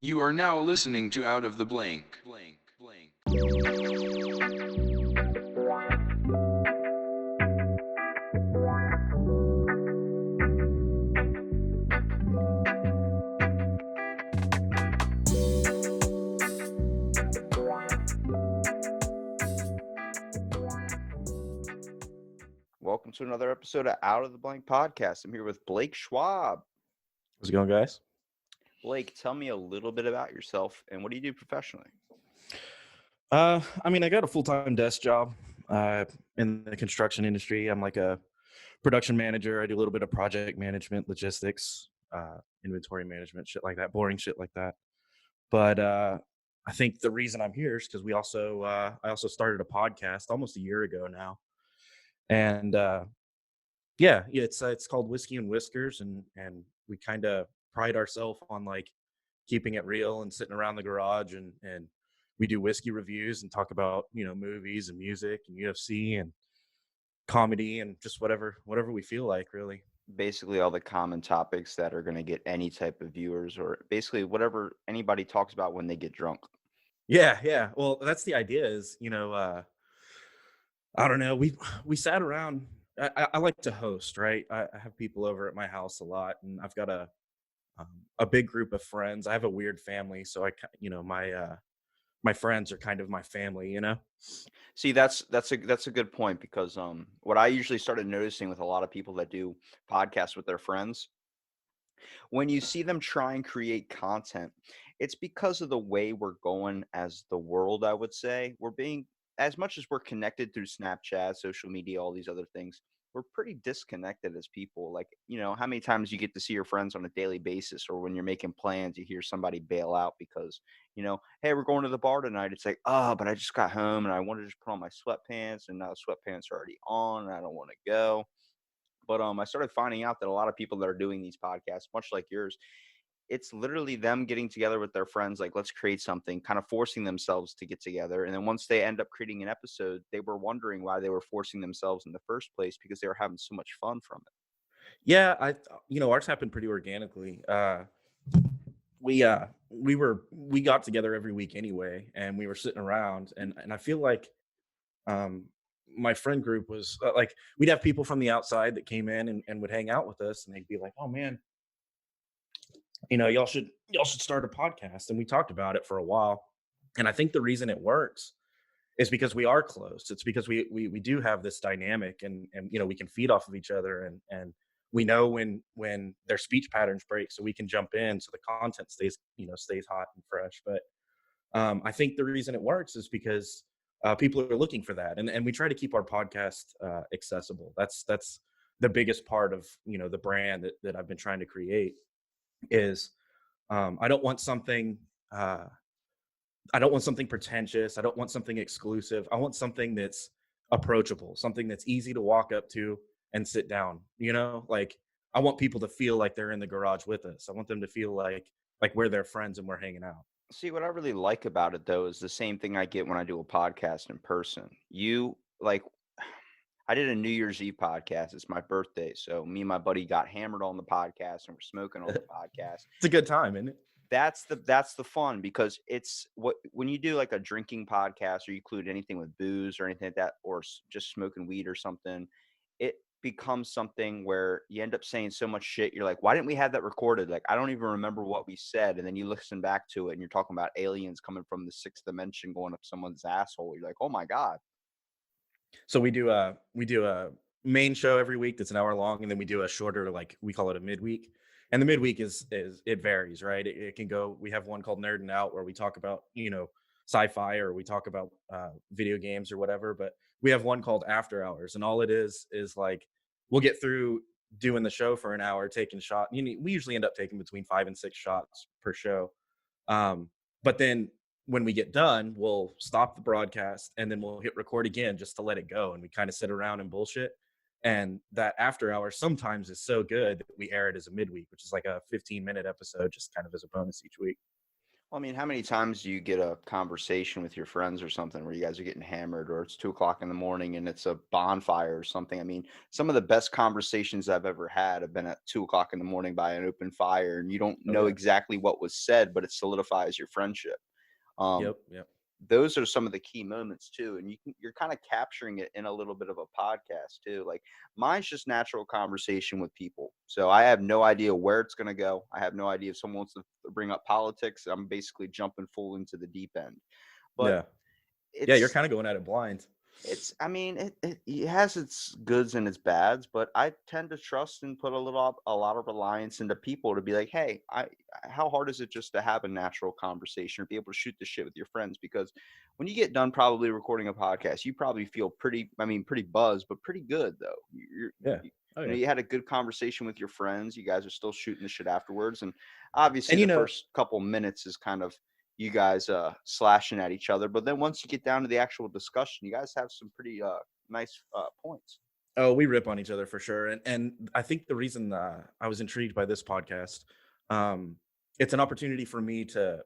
You are now listening to Out of the Blank. Welcome to another episode of Out of the Blank podcast. I'm here with Blake Schwab. How's it going, guys? Blake, tell me a little bit about yourself and what do you do professionally? I got a full-time desk job in the construction industry. I'm like a production manager. I do a little bit of project management, logistics, inventory management, shit like that, boring shit like that. But I think the reason I'm here is because I also started a podcast almost a year ago now, and it's called Whiskey and Whiskers, and we kind of pride ourselves on like keeping it real and sitting around the garage and we do whiskey reviews and talk about, movies and music and UFC and comedy and just whatever we feel like, really. Basically, all the common topics that are going to get any type of viewers, or basically whatever anybody talks about when they get drunk. Yeah. Well, that's the idea is, I don't know. We sat around. I like to host, right? I have people over at my house a lot, and I've got a big group of friends. I have a weird family, so my friends are kind of my family. See, that's a good point because what I usually started noticing with a lot of people that do podcasts with their friends, when you see them try and create content, it's because of the way we're going as the world, I would say. We're being, as much as we're connected through Snapchat, social media, all these other things, we're pretty disconnected as people. Like, how many times you get to see your friends on a daily basis, or when you're making plans, you hear somebody bail out because, hey, we're going to the bar tonight. It's like, oh, but I just got home and I wanted to just put on my sweatpants, and now the sweatpants are already on and I don't want to go. But I started finding out that a lot of people that are doing these podcasts, much like yours, it's literally them getting together with their friends, like, let's create something, kind of forcing themselves to get together. And then once they end up creating an episode, they were wondering why they were forcing themselves in the first place because they were having so much fun from it. Yeah, ours happened pretty organically. We got together every week anyway, and we were sitting around, and I feel like my friend group was like, we'd have people from the outside that came in and would hang out with us, and they'd be like, oh man, y'all should start a podcast. And we talked about it for a while, and I think the reason it works is because we are close. It's because we do have this dynamic, and we can feed off of each other, and we know when their speech patterns break, so we can jump in, so the content stays hot and fresh. But I think the reason it works is because people are looking for that, and we try to keep our podcast accessible. That's the biggest part of the brand that I've been trying to create is I don't want something pretentious. I don't want something exclusive. I want something that's approachable, something that's easy to walk up to and sit down. Like, I want people to feel like they're in the garage with us. I want them to feel like we're their friends and we're hanging out. See, what I really like about it, though, is the same thing I get when I do a podcast in person. I did a New Year's Eve podcast. It's my birthday. So me and my buddy got hammered on the podcast and we're smoking on the podcast. It's a good time, isn't it? That's the fun, because it's when you do like a drinking podcast, or you include anything with booze or anything like that, or just smoking weed or something, it becomes something where you end up saying so much shit. You're like, why didn't we have that recorded? Like, I don't even remember what we said. And then you listen back to it and you're talking about aliens coming from the sixth dimension going up someone's asshole. You're like, oh my God. So we do a main show every week that's an hour long, and then we do a shorter, like we call it a midweek. And the midweek is it varies, right? It can go. We have one called Nerding Out where we talk about sci-fi, or we talk about video games or whatever. But we have one called After Hours, and all it is like we'll get through doing the show for an hour, taking shot. We usually end up taking between 5 and 6 shots per show. But then when we get done, we'll stop the broadcast and then we'll hit record again just to let it go. And we kind of sit around and bullshit. And that After Hours sometimes is so good that we air it as a midweek, which is like a 15-minute episode, just kind of as a bonus each week. Well, I mean, how many times do you get a conversation with your friends or something where you guys are getting hammered, or it's 2 o'clock in the morning and it's a bonfire or something? I mean, some of the best conversations I've ever had have been at 2 o'clock in the morning by an open fire, and you don't Oh know yeah. exactly what was said, but it solidifies your friendship. Um, Yep. Yep. those are some of the key moments too, and you're kind of capturing it in a little bit of a podcast too. Like mine's just natural conversation with people, so I have no idea where it's going to go. I have no idea if someone wants to bring up politics. I'm basically jumping full into the deep end, but Yeah. Yeah. You're it's kind of going at it blind. I mean, it has its goods and its bads, but I tend to trust and put a lot of reliance into people to be like, hey, how hard is it just to have a natural conversation or be able to shoot the shit with your friends? Because when you get done probably recording a podcast, you probably feel pretty, I mean, pretty buzzed, but pretty good though. Yeah. Oh You yeah. know, you had a good conversation with your friends. You guys are still shooting the shit afterwards, and obviously And the first couple minutes is kind of you guys slashing at each other, but then once you get down to the actual discussion, you guys have some pretty nice points. oh, we rip on each other for sure. And I think the reason I was intrigued by this podcast, um, it's an opportunity for me to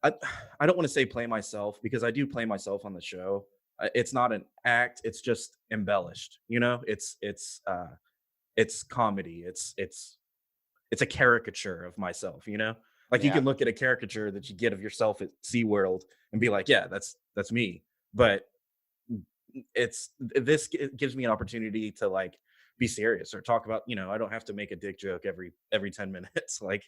I I don't want to say play myself because I do play myself on the show. It's not an act; it's just embellished. You know, it's comedy. It's a caricature of myself. You know, like you Yeah, can look at a caricature that you get of yourself at SeaWorld and be like, yeah, that's me. But gives me an opportunity to like be serious or talk about, I don't have to make a dick joke every 10 minutes. Like,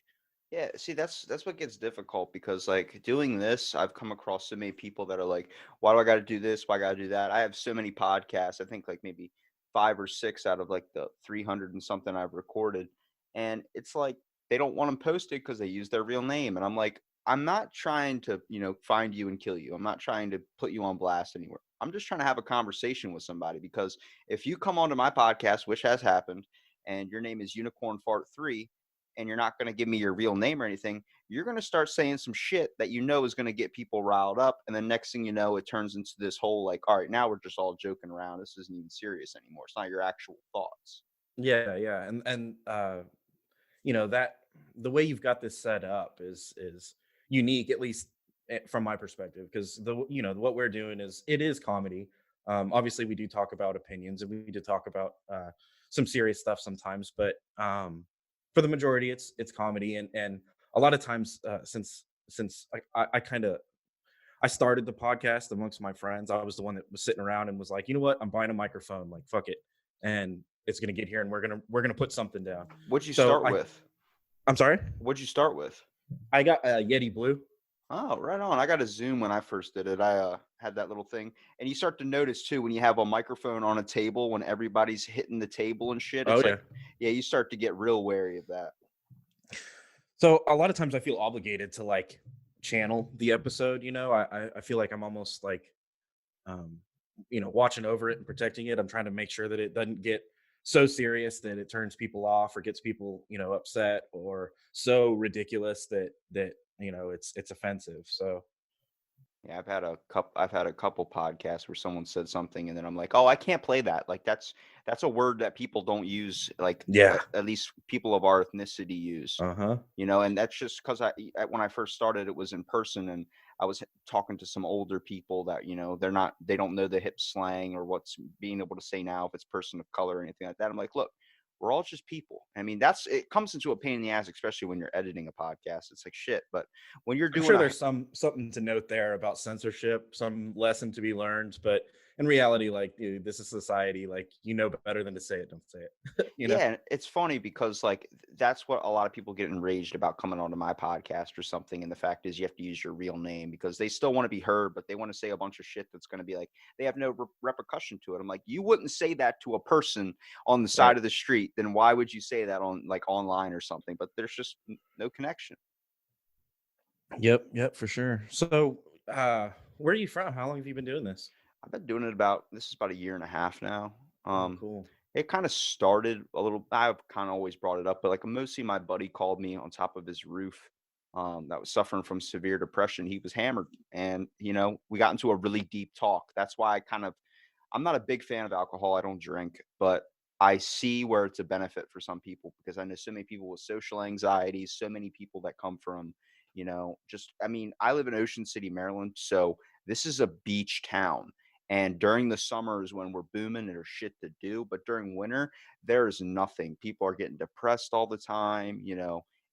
yeah. See, that's what gets difficult because like doing this, I've come across so many people that are like, "Why do I got to do this? Why I got to do that?" I have so many podcasts. I think like maybe 5 or 6 out of like the 300 and something I've recorded, and it's like they don't want them posted because they use their real name, and I'm like, I'm not trying to find you and kill you. I'm not trying to put you on blast anywhere. I'm just trying to have a conversation with somebody because if you come onto my podcast, which has happened, and your name is Unicorn Fart 3 and you're not going to give me your real name or anything, you're going to start saying some shit that you know is going to get people riled up. And then next thing you know, it turns into this whole like, all right, now we're just all joking around. This isn't even serious anymore. It's not your actual thoughts. yeah. And that the way you've got this set up is unique, at least from my perspective, because what we're doing is comedy. Obviously we do talk about opinions and we do talk about some serious stuff sometimes, but for the majority it's comedy. And a lot of times since I kind of I started the podcast amongst my friends. I was the one that was sitting around and was like, you know what, I'm buying a microphone, like fuck it, and it's gonna get here and we're gonna put something down. What'd you So start with? I'm sorry. What'd you start with? I got a Yeti Blue. Oh, right on. I got a Zoom when I first did it. I had that little thing. And you start to notice too when you have a microphone on a table when everybody's hitting the table and shit. Oh It's like, yeah. yeah, you start to get real wary of that. So a lot of times I feel obligated to like channel the episode. I feel like I'm almost like um, watching over it and protecting it. I'm trying to make sure that it doesn't get so serious that it turns people off or gets people, upset, or so ridiculous that it's offensive. So Yeah, I've had a couple podcasts where someone said something and then I'm like, "Oh, I can't play that." Like that's a word that people don't use like yeah. at least people of our ethnicity use. Uh-huh. And that's just cuz when I first started it was in person and I was talking to some older people that, they don't know the hip slang or what's being able to say now if it's person of color or anything like that. I'm like, "Look, we're all just people." I mean, it comes into a pain in the ass, especially when you're editing a podcast. It's like shit, but when you're I'm doing sure a there's something to note there about censorship, some lesson to be learned, but in reality, like, dude, this is society. Like, better than to say it, don't say it. Yeah, and it's funny because like that's what a lot of people get enraged about coming onto my podcast or something. And the fact is, you have to use your real name because they still want to be heard, but they want to say a bunch of shit that's going to be like they have no repercussion to it. I'm like, you wouldn't say that to a person on the Right. side of the street, then why would you say that on like online or something? But there's just no connection. Yep, for sure. So, where are you from? How long have you been doing this? I've been doing it this is about a year and a half now. Oh, cool. It kind of started a little, I've kind of always brought it up, but like mostly my buddy called me on top of his roof that was suffering from severe depression. He was hammered and, we got into a really deep talk. That's why I'm not a big fan of alcohol. I don't drink, but I see where it's a benefit for some people because I know so many people with social anxiety, so many people that come from, just, I mean, I live in Ocean City, Maryland, so this is a beach town. And during the summers when we're booming, there's shit to do. But during winter, there is nothing. People are getting depressed all the time.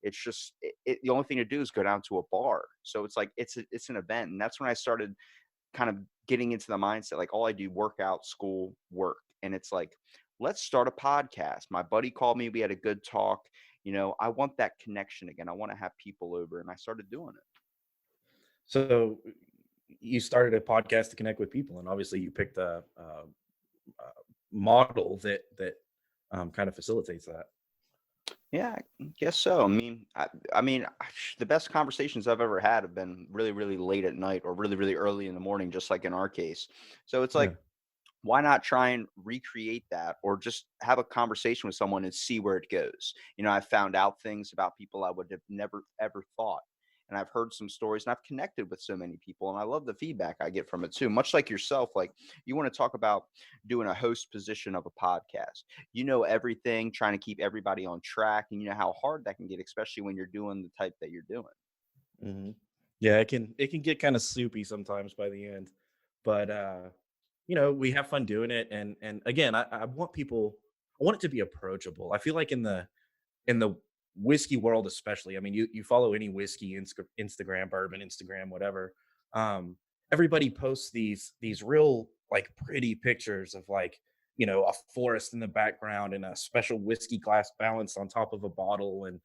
It's just the only thing to do is go down to a bar. So it's like it's an event, and that's when I started kind of getting into the mindset, like all I do, work out, school, work. And it's like, let's start a podcast. My buddy called me, we had a good talk. I want that connection again. I want to have people over, and I started doing it. So you started a podcast to connect with people, and obviously you picked a model that kind of facilitates that. Yeah, I guess so. I mean, the best conversations I've ever had have been really, really late at night or really, really early in the morning, just like in our case. So it's Yeah. like, why not try and recreate that, or just have a conversation with someone and see where it goes? I found out things about people I would have never ever thought. And I've heard some stories, and I've connected with so many people, and I love the feedback I get from it too. Much like yourself, like, you want to talk about doing a host position of a podcast. Everything, trying to keep everybody on track, and you know how hard that can get, especially when you're doing the type that you're doing. Hmm. Yeah, it can get kind of soupy sometimes by the end, but we have fun doing it. And again, I want people, I want it to be approachable. I feel like in the whiskey world, especially, I mean, you follow any whiskey Instagram, bourbon Instagram, whatever. Um, Everybody posts these real like pretty pictures of like a forest in the background and a special whiskey glass balanced on top of a bottle, and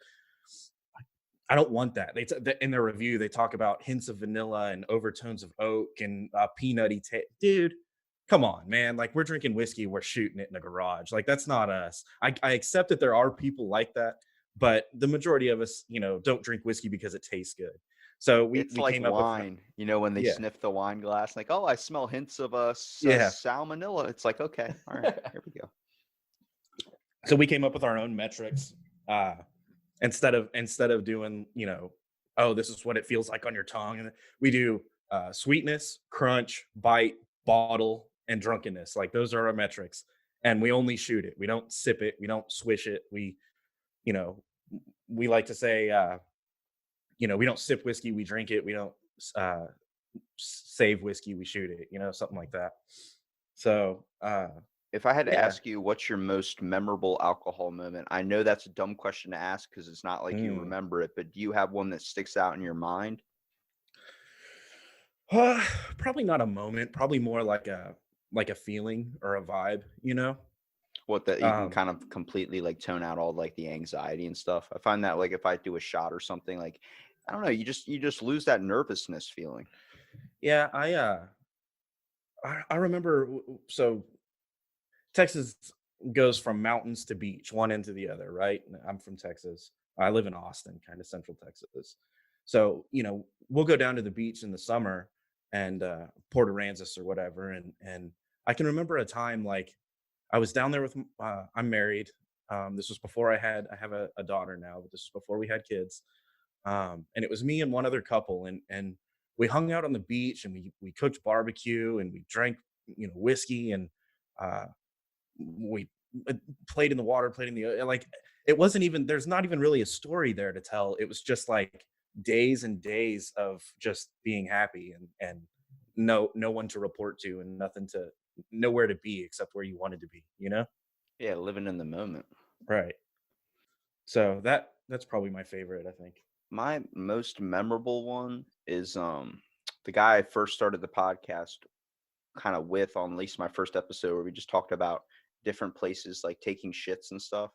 I don't want that. In their review, they talk about hints of vanilla and overtones of oak and peanutty taste. Dude, come on, man. Like, we're drinking whiskey, we're shooting it in a garage. Like, that's not us. I accept that there are people like that, but the majority of us, don't drink whiskey because it tastes good. So we It's we like came up with wine, when they yeah, sniff the wine glass, like, oh, I smell hints of yeah. salmonella. It's like, okay, all right, here we go. So we came up with our own metrics. Uh, instead of doing, oh, this is what it feels like on your tongue, and we do sweetness, crunch, bite, bottle, and drunkenness. Like, those are our metrics, and we only shoot it. We don't sip it, we don't swish it. You know we like to say, we don't sip whiskey, we drink it. We don't uh save whiskey, we shoot it, something like that. So If I had to yeah. ask you, what's your most memorable alcohol moment? I know that's a dumb question to ask because it's not like you Mm. remember it, but do you have one that sticks out in your mind? Uh, Probably not a moment, probably more like a feeling or a vibe. What that you can um kind of completely like tone out all like the anxiety and stuff. I find that like if I do a shot or something, like, I don't know, you just lose that nervousness feeling. yeah, I remember, so Texas goes from mountains to beach, one end to the other, right? And I'm from Texas. I live in Austin, kind of central Texas. So, we'll go down to the beach in the summer, and Port Aransas or whatever. And I can remember a time, like, I was down there with I'm married. This was before I have a daughter now, but this was before we had kids. And it was me and one other couple, and we hung out on the beach, and we cooked barbecue, and we drank whiskey, and uh, we played in the water, played in the like. It wasn't even, there's not even really a story there to tell. It was just like days and days of just being happy, and no one to report to, and nothing to nowhere to be except where you wanted to be. Yeah, living in the moment. Right. So that's probably my favorite, I think. My most memorable one is the guy I first started the podcast kind of with, on at least my first episode, where we just talked about different places like taking shits and stuff.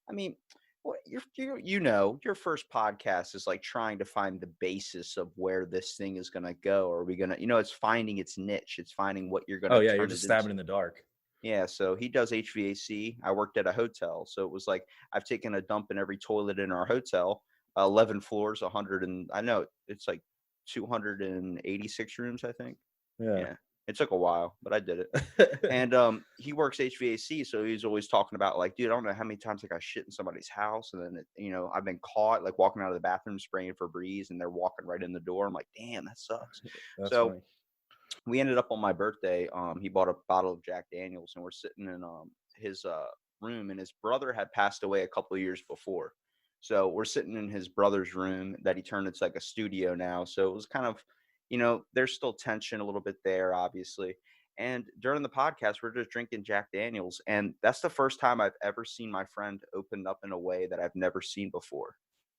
I mean, what your first podcast is like trying to find the basis of where this thing is going to go. Are we going to, it's finding its niche. It's finding what you're going Oh to yeah, you're turn just it into. stabbing in the dark. Yeah, so he does HVAC. I worked at a hotel, so it was like I've taken a dump in every toilet in our hotel. 11 floors, 100, and I know it's like 286 rooms, I think. Yeah. Yeah, it took a while, but I did it. And he works HVAC, so he's always talking about like, dude, I don't know how many times like I shit in somebody's house, and then I've been caught like walking out of the bathroom spraying Febreze, and they're walking right in the door. I'm like, damn, that sucks. That's So funny. we ended up on my birthday. He bought a bottle of Jack Daniels, and we're sitting in his room, and his brother had passed away a couple of years before. So we're sitting in his brother's room that he turned into like a studio now. So it was kind of, there's still tension a little bit there, obviously. And during the podcast, we're just drinking Jack Daniels. And that's the first time I've ever seen my friend open up in a way that I've never seen before.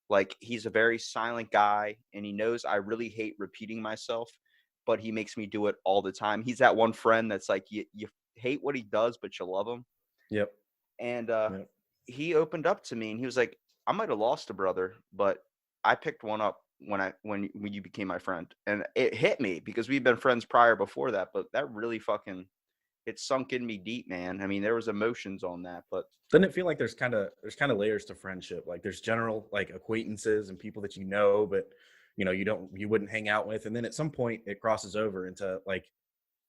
Like, he's a very silent guy, and he knows I really hate repeating myself, but he makes me do it all the time. He's that one friend that's like, you hate what he does, but you love him. Yep. And Yep. he opened up to me, and he was like, I might have lost a brother, but I picked one up when you became my friend. And it hit me because we've been friends prior before that, but that really fucking, it sunk in me deep, man. I mean, there was emotions on that, but Doesn't it feel like there's kind of layers to friendship? Like there's general like acquaintances and people that you know, but you wouldn't hang out with, and then at some point it crosses over into like,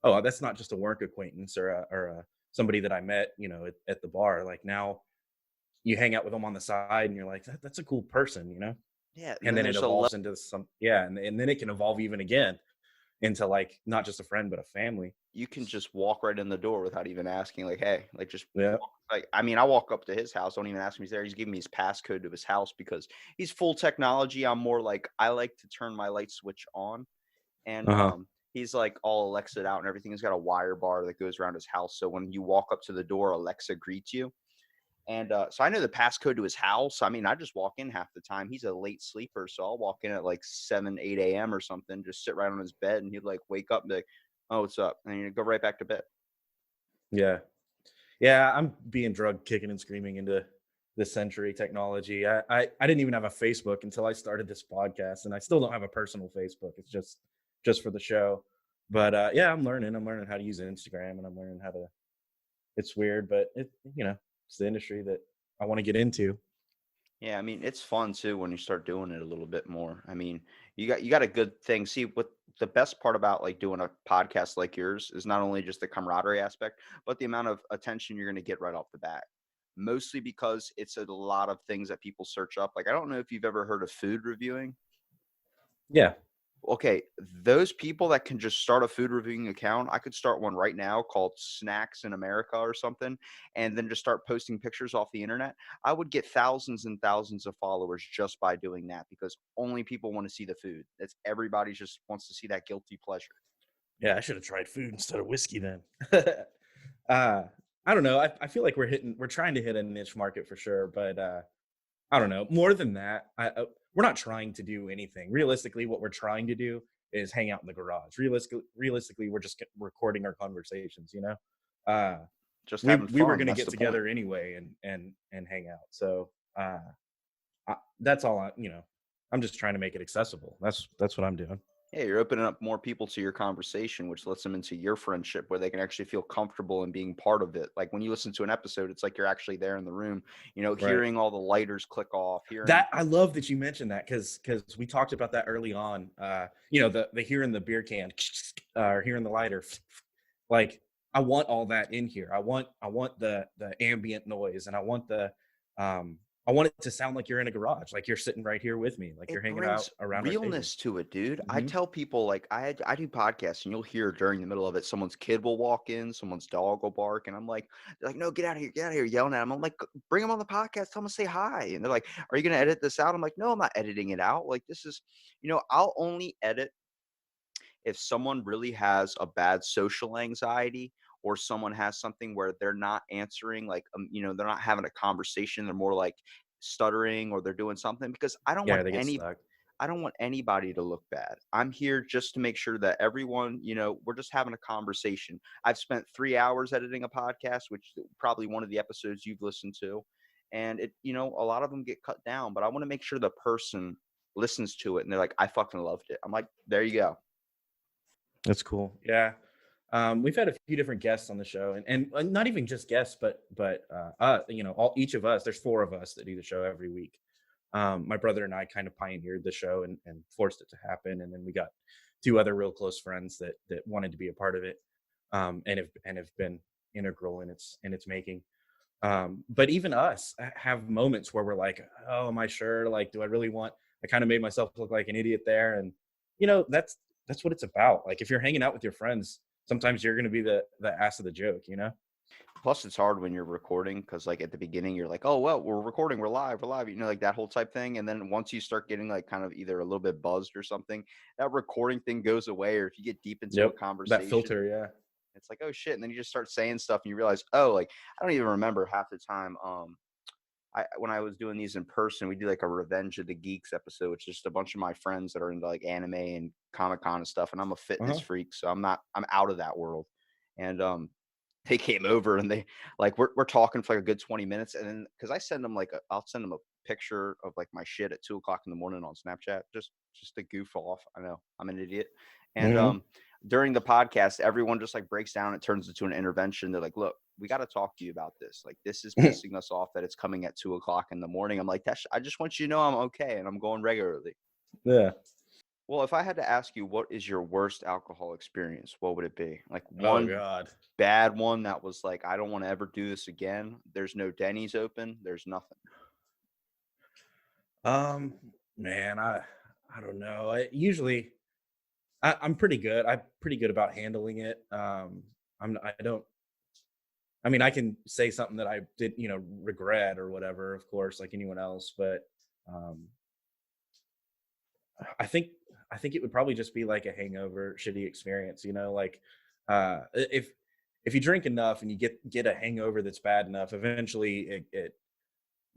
oh, that's not just a work acquaintance or somebody that I met, at the bar. Like now you hang out with them on the side, and you're like, that's a cool person, yeah. and then it there's a evolves into and then it can evolve even again into like not just a friend but a family. you can just walk right in the door without even asking, like, hey, like, just Yeah. like, I mean, I walk up to his house, don't even ask him he's there. He's giving me his passcode to his house because he's full technology. I'm more like, I like to turn my light switch on, and Uh-huh. he's like all Alexa'd out and everything. He's got a wire bar that goes around his house, so when you walk up to the door, Alexa greets you. And so I know the passcode to his house. I mean, I just walk in half the time. He's a late sleeper, so I'll walk in at like 7, 8 a.m. or something, just sit right on his bed, and he'd like wake up and be like, "Oh, what's up?" And he'd go right back to bed. Yeah. Yeah, I'm being drugged kicking and screaming into this century technology. I didn't even have a Facebook until I started this podcast, and I still don't have a personal Facebook. It's just for the show. But yeah, I'm learning. I'm learning how to use Instagram, and I'm learning how to. It's weird, but it's the industry that I want to get into. Yeah, I mean, it's fun too when you start doing it a little bit more. I mean, you got a good thing. See, what the best part about like doing a podcast like yours is not only just the camaraderie aspect, but the amount of attention you're going to get right off the bat. Mostly because it's a lot of things that people search up. Like, I don't know if you've ever heard of food reviewing. Yeah. Okay, those people that can just start a food reviewing account, I could start one right now called Snacks in America or something, and then just start posting pictures off the internet. I would get thousands and thousands of followers just by doing that because only people want to see the food. That's everybody just wants to see that guilty pleasure. Yeah, I should have tried food instead of whiskey then. uh, I don't know. I feel like we're trying to hit a niche market for sure, but I don't know. More than that, we're not trying to do anything. Realistically, what we're trying to do is hang out in the garage. Realistically, we're just recording our conversations. Uh, Just we having we were fun. going to That's get the point. together anyway and hang out. So that's all. I'm just trying to make it accessible. That's what I'm doing. Yeah, you're opening up more people to your conversation, which lets them into your friendship where they can actually feel comfortable in being part of it. Like when you listen to an episode, it's like you're actually there in the room, Right. hearing all the lighters click off, hearing. That I love that you mentioned that because we talked about that early on. The hearing the beer can or hearing the lighter, like I want all that in here. I want the ambient noise, and I want it to sound like you're in a garage, like you're sitting right here with me, like you're It hanging out brings around our table. realness to it, dude. I Hmm. tell people like I do podcasts and you'll hear during the middle of it, someone's kid will walk in, someone's dog will bark, and I'm like, they're like, no, get out of here, yelling at them. I'm like, bring them on the podcast, tell them to say hi. And they're like, are you gonna edit this out? I'm like, no, I'm not editing it out. Like this is, I'll only edit if someone really has a bad social anxiety or someone has something where they're not answering, like, they're not having a conversation, they're more like stuttering or they're doing something because Yeah, they get stuck. I don't want anybody to look bad. I'm here just to make sure that everyone, we're just having a conversation. I've spent 3 hours editing a podcast, which probably one of the episodes you've listened to. And a lot of them get cut down, but I want to make sure the person listens to it and they're like, I fucking loved it. I'm like, there you go. That's cool. Yeah. We've had a few different guests on the show, and not even just guests, but all each of us. There's four of us that do the show every week. My brother and I kind of pioneered the show and forced it to happen, and then we got two other real close friends that wanted to be a part of it, and have been integral in its making. But even us have moments where we're like, oh, am I sure? Like, do I really want? I kind of made myself look like an idiot there, and that's what it's about. Like, if you're hanging out with your friends, sometimes you're going to be the ass of the joke. Plus, it's hard when you're recording because, like, at the beginning, you're like, "Oh, well, we're recording, we're live," you know, like that whole type thing. And then once you start getting like kind of either a little bit buzzed or something, that recording thing goes away. Or if you get deep into a Yep. That conversation, filter, yeah. it's like, "Oh shit!" And then you just start saying stuff, and you realize, "Oh, like I don't even remember half the time." When I was doing these in person, we did like a Revenge of the Geeks episode, which is just a bunch of my friends that are into like anime and Comic Con and stuff. And I'm a fitness Uh-huh. freak, so I'm out of that world. And they came over and they like we're talking for like a good 20 minutes, and then because I send them I'll send them a picture of like my shit at 2 o'clock in the morning on Snapchat, just to goof off. I know I'm an idiot. And Hmm. during the podcast, everyone just like breaks down. It turns into an intervention. They're like, "Look, we got to talk to you about this. Like, this is pissing us off that it's coming at 2 o'clock in the morning." I'm like, I just want you to know I'm okay and I'm going regularly. Yeah. Well, if I had to ask you, what is your worst alcohol experience? What would it be? Like Oh one God. bad one that was like, I don't want to ever do this again. There's no Denny's open. There's nothing. Um, Man, I don't know. I'm pretty good. I'm pretty good about handling it. I don't. I mean, I can say something that I did, regret or whatever, of course, like anyone else. But um, I think I think it would probably just be like a hangover, shitty experience. Like if you drink enough and you get a hangover that's bad enough, eventually it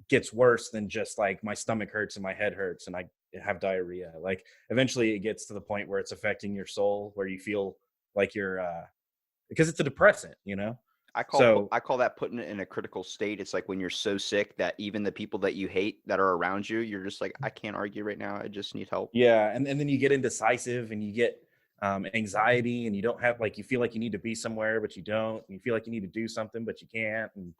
gets worse than just like my stomach hurts and my head hurts and I have diarrhea. Like eventually it gets to the point where it's affecting your soul, where you feel like you're because it's a depressant. So I call that putting it in a critical state. It's like when you're so sick that even the people that you hate that are around you, you're just like, I can't argue right now. I just need help. yeah, and then you get indecisive and you get anxiety, and you don't have, like, you feel like you need to be somewhere but you don't. You feel like you need to do something but you can't. And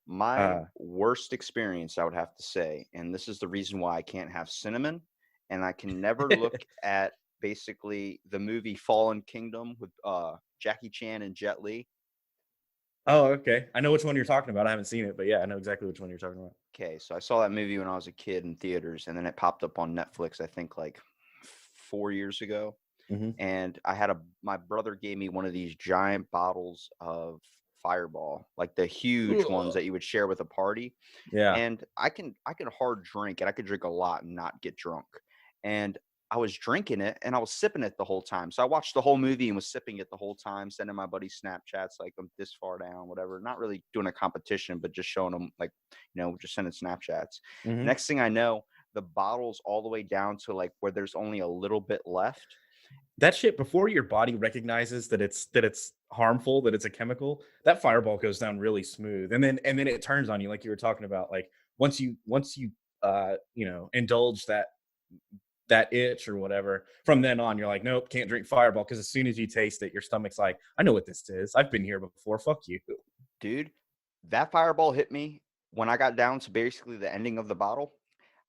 My uh worst experience, I would have to say, and this is the reason why I can't have cinnamon, and I can never look at basically the movie Fallen Kingdom with Jackie Chan and Jet Li. oh, okay, I know which one you're talking about. I haven't seen it, but yeah, I know exactly which one you're talking about. Okay, so I saw that movie when I was a kid in theaters, and then it popped up on Netflix, I think like 4 years ago. Hmm. And my brother gave me one of these giant bottles of Fireball, like the huge ones that you would share with a party. Yeah. And I can hard drink, and I could drink a lot and not get drunk. And I was drinking it and I was sipping it the whole time. So I watched the whole movie and was sipping it the whole time, sending my buddies Snapchats like I'm this far down, whatever. Not really doing a competition, but just showing them like, just sending Snapchats. Hmm. Next thing I know, the bottle's all the way down to like where there's only a little bit left. That shit, before your body recognizes that it's harmful, that it's a chemical, that fireball goes down really smooth, and then it turns on you, like you were talking about. Like once you indulge that itch or whatever, from then on you're like, nope, can't drink fireball, because as soon as you taste it, your stomach's like, I know what this is, I've been here before, fuck you. Dude, that Fireball hit me when I got down to basically the ending of the bottle.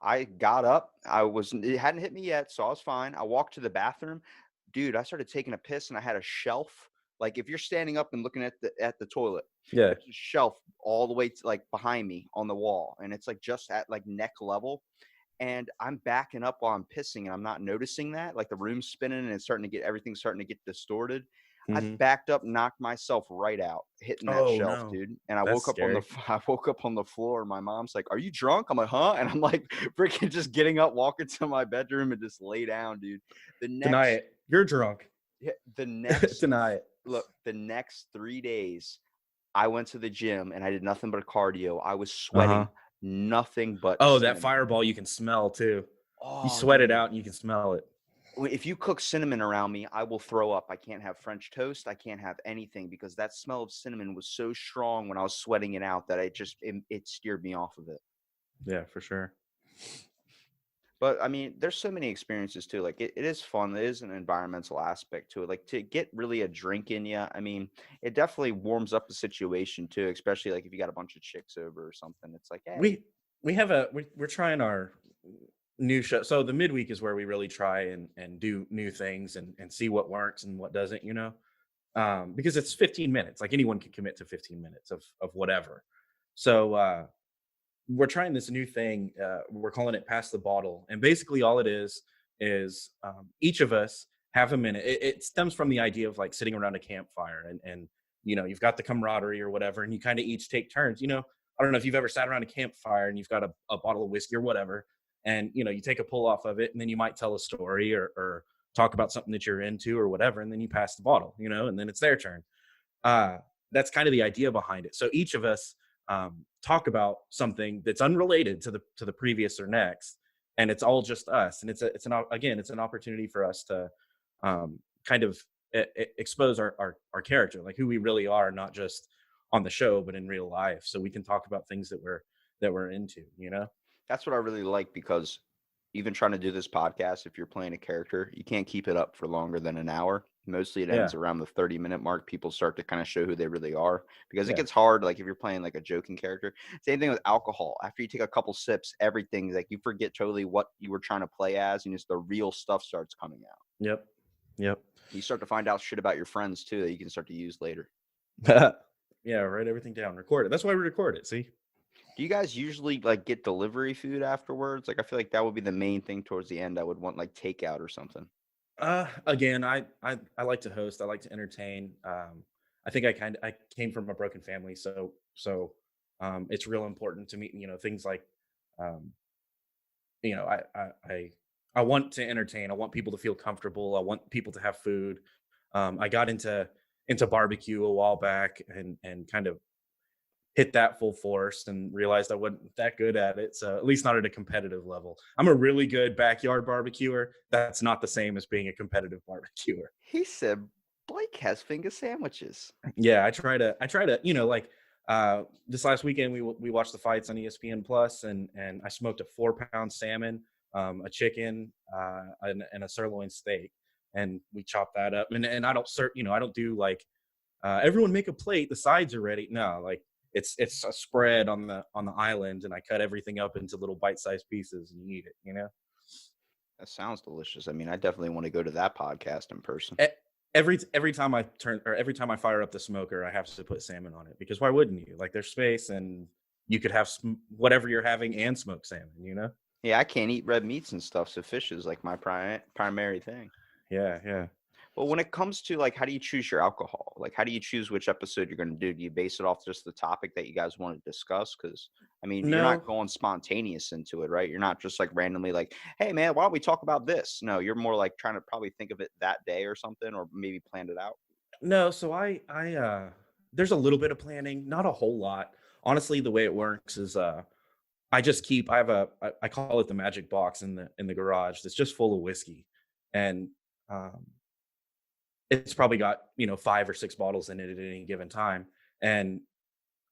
I got up. It hadn't hit me yet, so I was fine. I walked to the bathroom. Dude, I started taking a piss and I had a shelf. Like if you're standing up and looking at the toilet, Yeah. there's a shelf all the way to like behind me on the wall. And it's like just at like neck level. And I'm backing up while I'm pissing and I'm not noticing that. Like the room's spinning and everything's starting to get distorted. I Hmm. backed up, knocked myself right out, hitting that Oh shelf, no, dude. And I that's woke up on the scary. I woke up on the floor. My mom's like, "Are you drunk?" I'm like, "Huh?" And I'm like, freaking just getting up, walking to my bedroom, and just lay down, dude. The Deny next, it, you're drunk. yeah, the next, Deny it. look, the next 3 days, I went to the gym and I did nothing but cardio. I was Uh-huh. sweating nothing but Oh, that cinnamon. fireball you can smell too. You Oh, sweat it dude. out and you can smell it. If you cook cinnamon around me, I will throw up. I can't have French toast. I can't have anything because that smell of cinnamon was so strong when I was sweating it out that it steered me off of it. Yeah, for sure. But I mean, there's so many experiences too. Like it is fun. There is an environmental aspect to it. Like to get really a drink in you. I mean, it definitely warms up the situation too, especially like if you got a bunch of chicks over or something. It's like, hey, We have we're trying our new show. So the midweek is where we really try and do new things and see what works and what doesn't. Because it's 15 minutes. Like anyone can commit to 15 minutes of whatever. So we're trying this new thing. We're calling it Pass the Bottle. And basically all it is each of us have a minute. It stems from the idea of like sitting around a campfire and you've got the camaraderie or whatever, and you kind of each take turns. I don't know if you've ever sat around a campfire and you've got a bottle of whiskey or whatever, and you take a pull off of it, and then you might tell a story or talk about something that you're into or whatever, and then you pass the bottle, and then it's their turn. uh, that's kind of the idea behind it. So each of us talk about something that's unrelated to the previous or next, and it's all just us. And it's an opportunity for us to kind of expose our character, like who we really are, not just on the show, but in real life. So we can talk about things that we're into. That's what I really like, because even trying to do this podcast, if you're playing a character, you can't keep it up for longer than an hour. Mostly it ends Yeah. around the 30-minute mark. People start to kind of show who they really are, because it Yeah. gets hard. Like if you're playing like a joking character, same thing with alcohol. After you take a couple sips, everything's like you forget totally what you were trying to play as, and just the real stuff starts coming out. Yep. You start to find out shit about your friends too that you can start to use later. Yeah, write everything down, record it. That's why we record it. See? Do you guys usually like get delivery food afterwards? Like I feel like that would be the main thing towards the end. I would want like takeout or something. Again, I like to host. I like to entertain. I think I came from a broken family, so it's real important to me. Things like, um, you know, I want to entertain. I want people to feel comfortable. I want people to have food. I got into barbecue a while back and kind of hit that full force and realized I wasn't that good at it. So at least not at a competitive level. I'm a really good backyard barbecuer. That's not the same as being a competitive barbecuer. He said Blake has finger sandwiches. Yeah, I try to, this last weekend we watched the fights on ESPN Plus, and I smoked a 4-pound salmon, a chicken, and a sirloin steak, and we chopped that up. And I don't do like everyone make a plate, the sides are ready. No, like it's a spread on the island, and I cut everything up into little bite-sized pieces and you eat it. That sounds delicious. I mean, I definitely want to go to that podcast in person. E- every time every time I fire up the smoker, I have to put salmon on it, because why wouldn't you? Like there's space, and you could have whatever you're having and smoke salmon. Yeah, I can't eat red meats and stuff, so fish is like my primary thing. Yeah. Well, when it comes to like, how do you choose your alcohol? Like, how do you choose which episode you're going to do? Do you base it off just the topic that you guys want to discuss? Because, I mean, you're No, not going spontaneous into it, right? You're not just like randomly like, hey, man, why don't we talk about this? No, you're more like trying to probably think of it that day or something, or maybe planned it out. no. So I there's a little bit of planning, not a whole lot. Honestly, the way it works is I have I call it the magic box in the garage that's just full of whiskey, and um it's probably got 5 or 6 bottles in it at any given time. And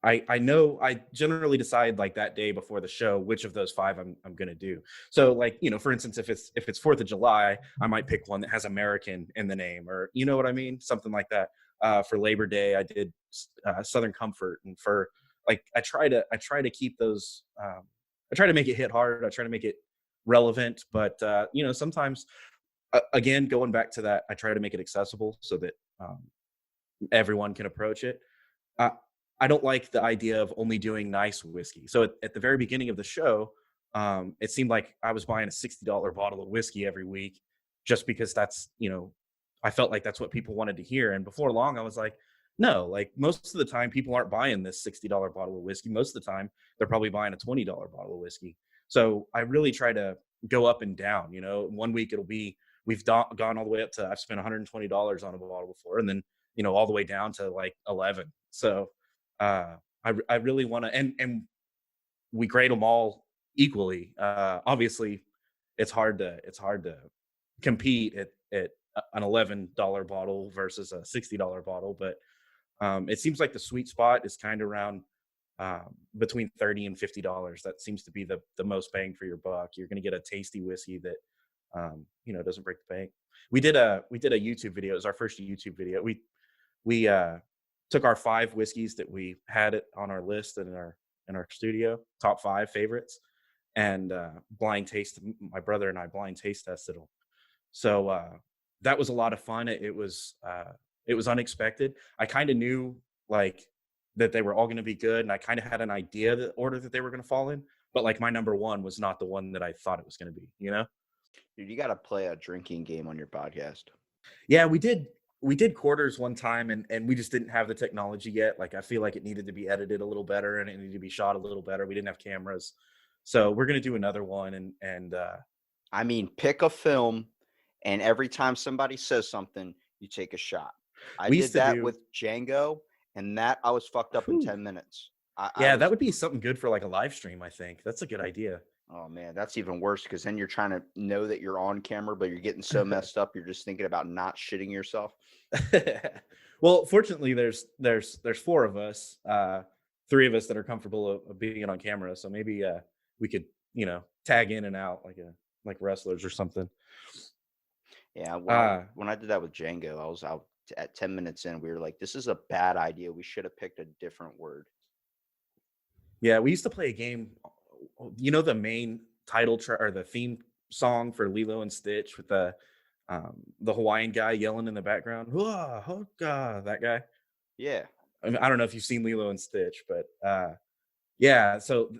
I know I generally decide like that day before the show which of those 5 I'm gonna do. So like, for instance, if it's 4th of July, I might pick one that has American in the name, or you know what I mean? Something like that. For Labor Day, I did Southern Comfort. And for like I try to keep those I try to make it hit hard. I try to make it relevant, but sometimes again, going back to that, I try to make it accessible so that everyone can approach it. I, I don't like the idea of only doing nice whiskey. So at the very beginning of the show, it seemed like I was buying a $60 bottle of whiskey every week, just because I felt like that's what people wanted to hear. And before long, I was like, no, like most of the time, people aren't buying this $60 bottle of whiskey. Most of the time, they're probably buying a $20 bottle of whiskey. So I really try to go up and down. One week it'll be gone all the way up to I've spent $120 on a bottle before, and then all the way down to like 11. So I really want to, and we grade them all equally. Obviously, it's hard to compete at an $11 bottle versus a $60 bottle, but it seems like the sweet spot is kind of around between $30 and $50. That seems to be the most bang for your buck. You're going to get a tasty whiskey that doesn't break the bank. We did a YouTube video. It was our first YouTube video. We took our 5 whiskeys that we had it on our list and in our studio, top 5 favorites, and my brother and I blind taste tested them. So that was a lot of fun. It was unexpected. I kind of knew like that they were all going to be good, and I kind of had an idea the order that they were going to fall in, but like my number 1 was not the one that I thought it was going to be. Dude, you got to play a drinking game on your podcast. Yeah, we did we did quarters one time, and we just didn't have the technology yet. Like I feel like it needed to be edited a little better and it needed to be shot a little better. We didn't have cameras. So we're gonna do another one and I mean, pick a film, and every time somebody says something, you take a shot. I we used did to that do with Django, and that I was fucked up in whew, 10 minutes. I yeah, that was, would be something good for like a live stream, I think. That's a good idea. oh man, that's even worse because then you're trying to know that you're on camera, but you're getting so messed up, you're just thinking about not shitting yourself. Well, fortunately, there's four of us, three of us that are comfortable of being on camera. So maybe we could tag in and out like wrestlers or something. Yeah, Uh when I did that with Django, I was out at 10 minutes in. We were like, this is a bad idea. We should have picked a different word. yeah, we used to play a game. The main title or the theme song for Lilo and Stitch with the Hawaiian guy yelling in the background. "Hua, hoka," that guy. Yeah. I mean, I don't know if you've seen Lilo and Stitch, but yeah. So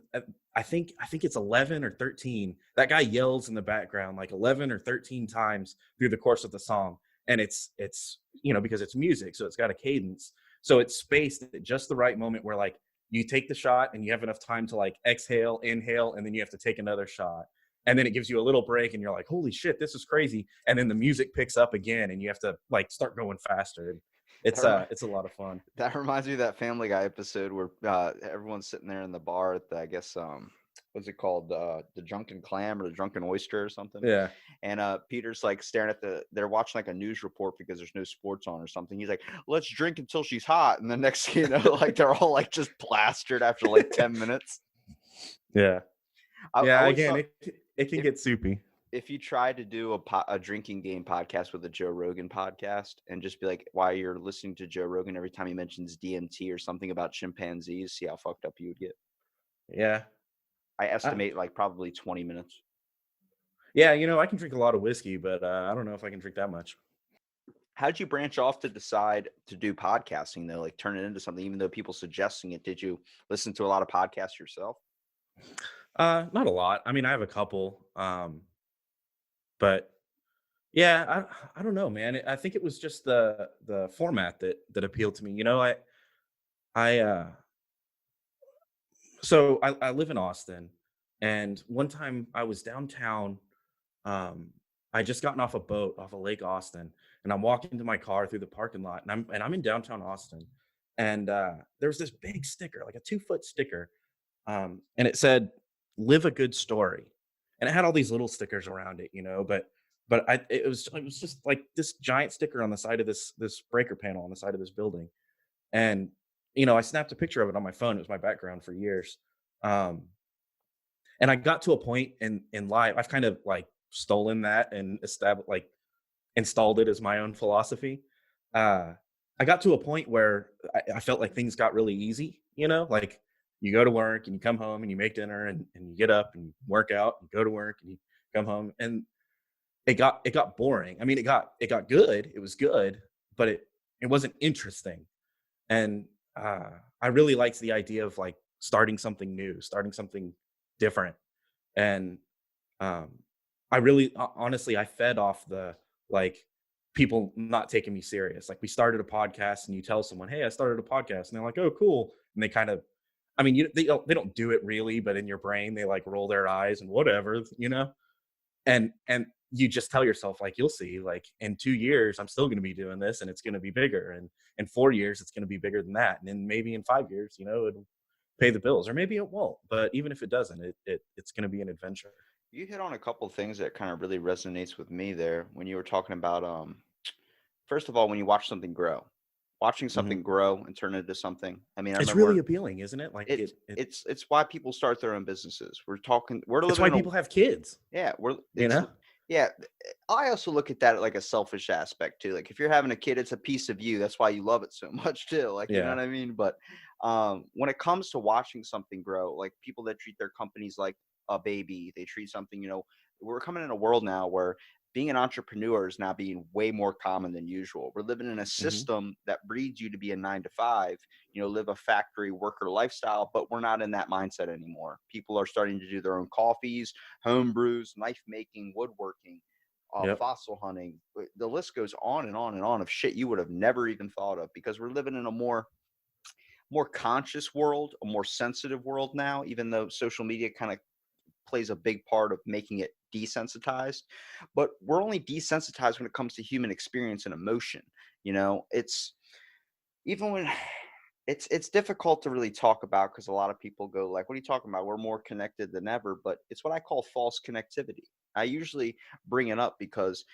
I think it's 11 or 13. That guy yells in the background like 11 or 13 times through the course of the song, and it's because it's music, so it's got a cadence. So it's spaced at just the right moment where like you take the shot and you have enough time to like exhale, inhale, and then you have to take another shot. And then it gives you a little break and you're like, holy shit, this is crazy. And then the music picks up again and you have to like start going faster. And That, remi- it's a lot of fun. that reminds me of that Family Guy episode where everyone's sitting there in the bar at the, I guess, what's it called? The Drunken Clam or the Drunken Oyster or something. Yeah. And Peter's like staring at they're watching like a news report because there's no sports on or something. He's like, let's drink until she's hot. And the next thing you know, like they're all like just plastered after like 10 minutes. Yeah. I Yeah. always Again, thought it can if get soupy. if you try to do a drinking game podcast with a Joe Rogan podcast and just be like, while you're listening to Joe Rogan, every time he mentions DMT or something about chimpanzees, see how fucked up you would get. Yeah. I Uh, estimate like probably 20 minutes. yeah. I can drink a lot of whiskey, but I don't know if I can drink that much. How did you branch off to decide to do podcasting though? Like turn it into something, even though people suggesting it. Did you listen to a lot of podcasts yourself? Not a lot. I mean, I have a couple. But yeah, I don't know, man. I think it was just the format that appealed to me. I so I live in Austin, and one time I was downtown. Um, I just gotten off a boat off of Lake Austin, and I'm walking to my car through the parking lot, and I'm in downtown Austin, and there was this big sticker, like a 2-foot sticker, and it said "Live a good story," and it had all these little stickers around it, but it was just like this giant sticker on the side of this breaker panel on the side of this building, and I snapped a picture of it on my phone. It was my background for years. Um, and I got to a point in life, I've kind of like stolen that and established like installed it as my own philosophy. Uh, I got to a point where I felt like things got really easy, like you go to work and you come home and you make dinner and you get up and you work out and go to work and you come home, and it got boring. I mean, it got good. It was good, but it wasn't interesting. And I really liked the idea of like starting something new, starting something different. And um, I really, honestly, I fed off the like people not taking me serious. Like we started a podcast, and you tell someone, "Hey, I started a podcast," and they're like, "Oh, cool," and they kind of, I mean, they don't do it really, but in your brain, they like roll their eyes and whatever. And you just tell yourself like, you'll see, like in 2 years I'm still going to be doing this and it's going to be bigger, and in 4 years it's going to be bigger than that, and then maybe in 5 years it'll pay the bills, or maybe it won't, but even if it doesn't, it's going to be an adventure. You hit on a couple of things that kind of really resonates with me there when you were talking about first of all, when you watch something grow, watching Hmm. something grow and turn it into something. I mean, I It's remember really appealing, isn't it? Like it's why people start their own businesses. We're it's living why in a people have kids, yeah, you know yeah. I also look at that like a selfish aspect too. Like if you're having a kid, it's a piece of you. That's why you love it so much too. Like you know yeah. what I mean? But when it comes to watching something grow, like people that treat their companies like a baby, they treat something, we're coming in a world now where being an entrepreneur is now being way more common than usual. We're living in a Hmm. system that breeds you to be a 9 to 5, live a factory worker lifestyle, but we're not in that mindset anymore. People are starting to do their own coffees, home brews, knife making, woodworking, Yep. fossil hunting. The list goes on and on and on of shit you would have never even thought of, because we're living in a more conscious world, a more sensitive world now, even though social media kind of plays a big part of making it desensitized. But we're only desensitized when it comes to human experience and emotion. It's even when it's difficult to really talk about, because a lot of people go like, what are you talking about? We're more connected than ever. But it's what I call false connectivity. I usually bring it up because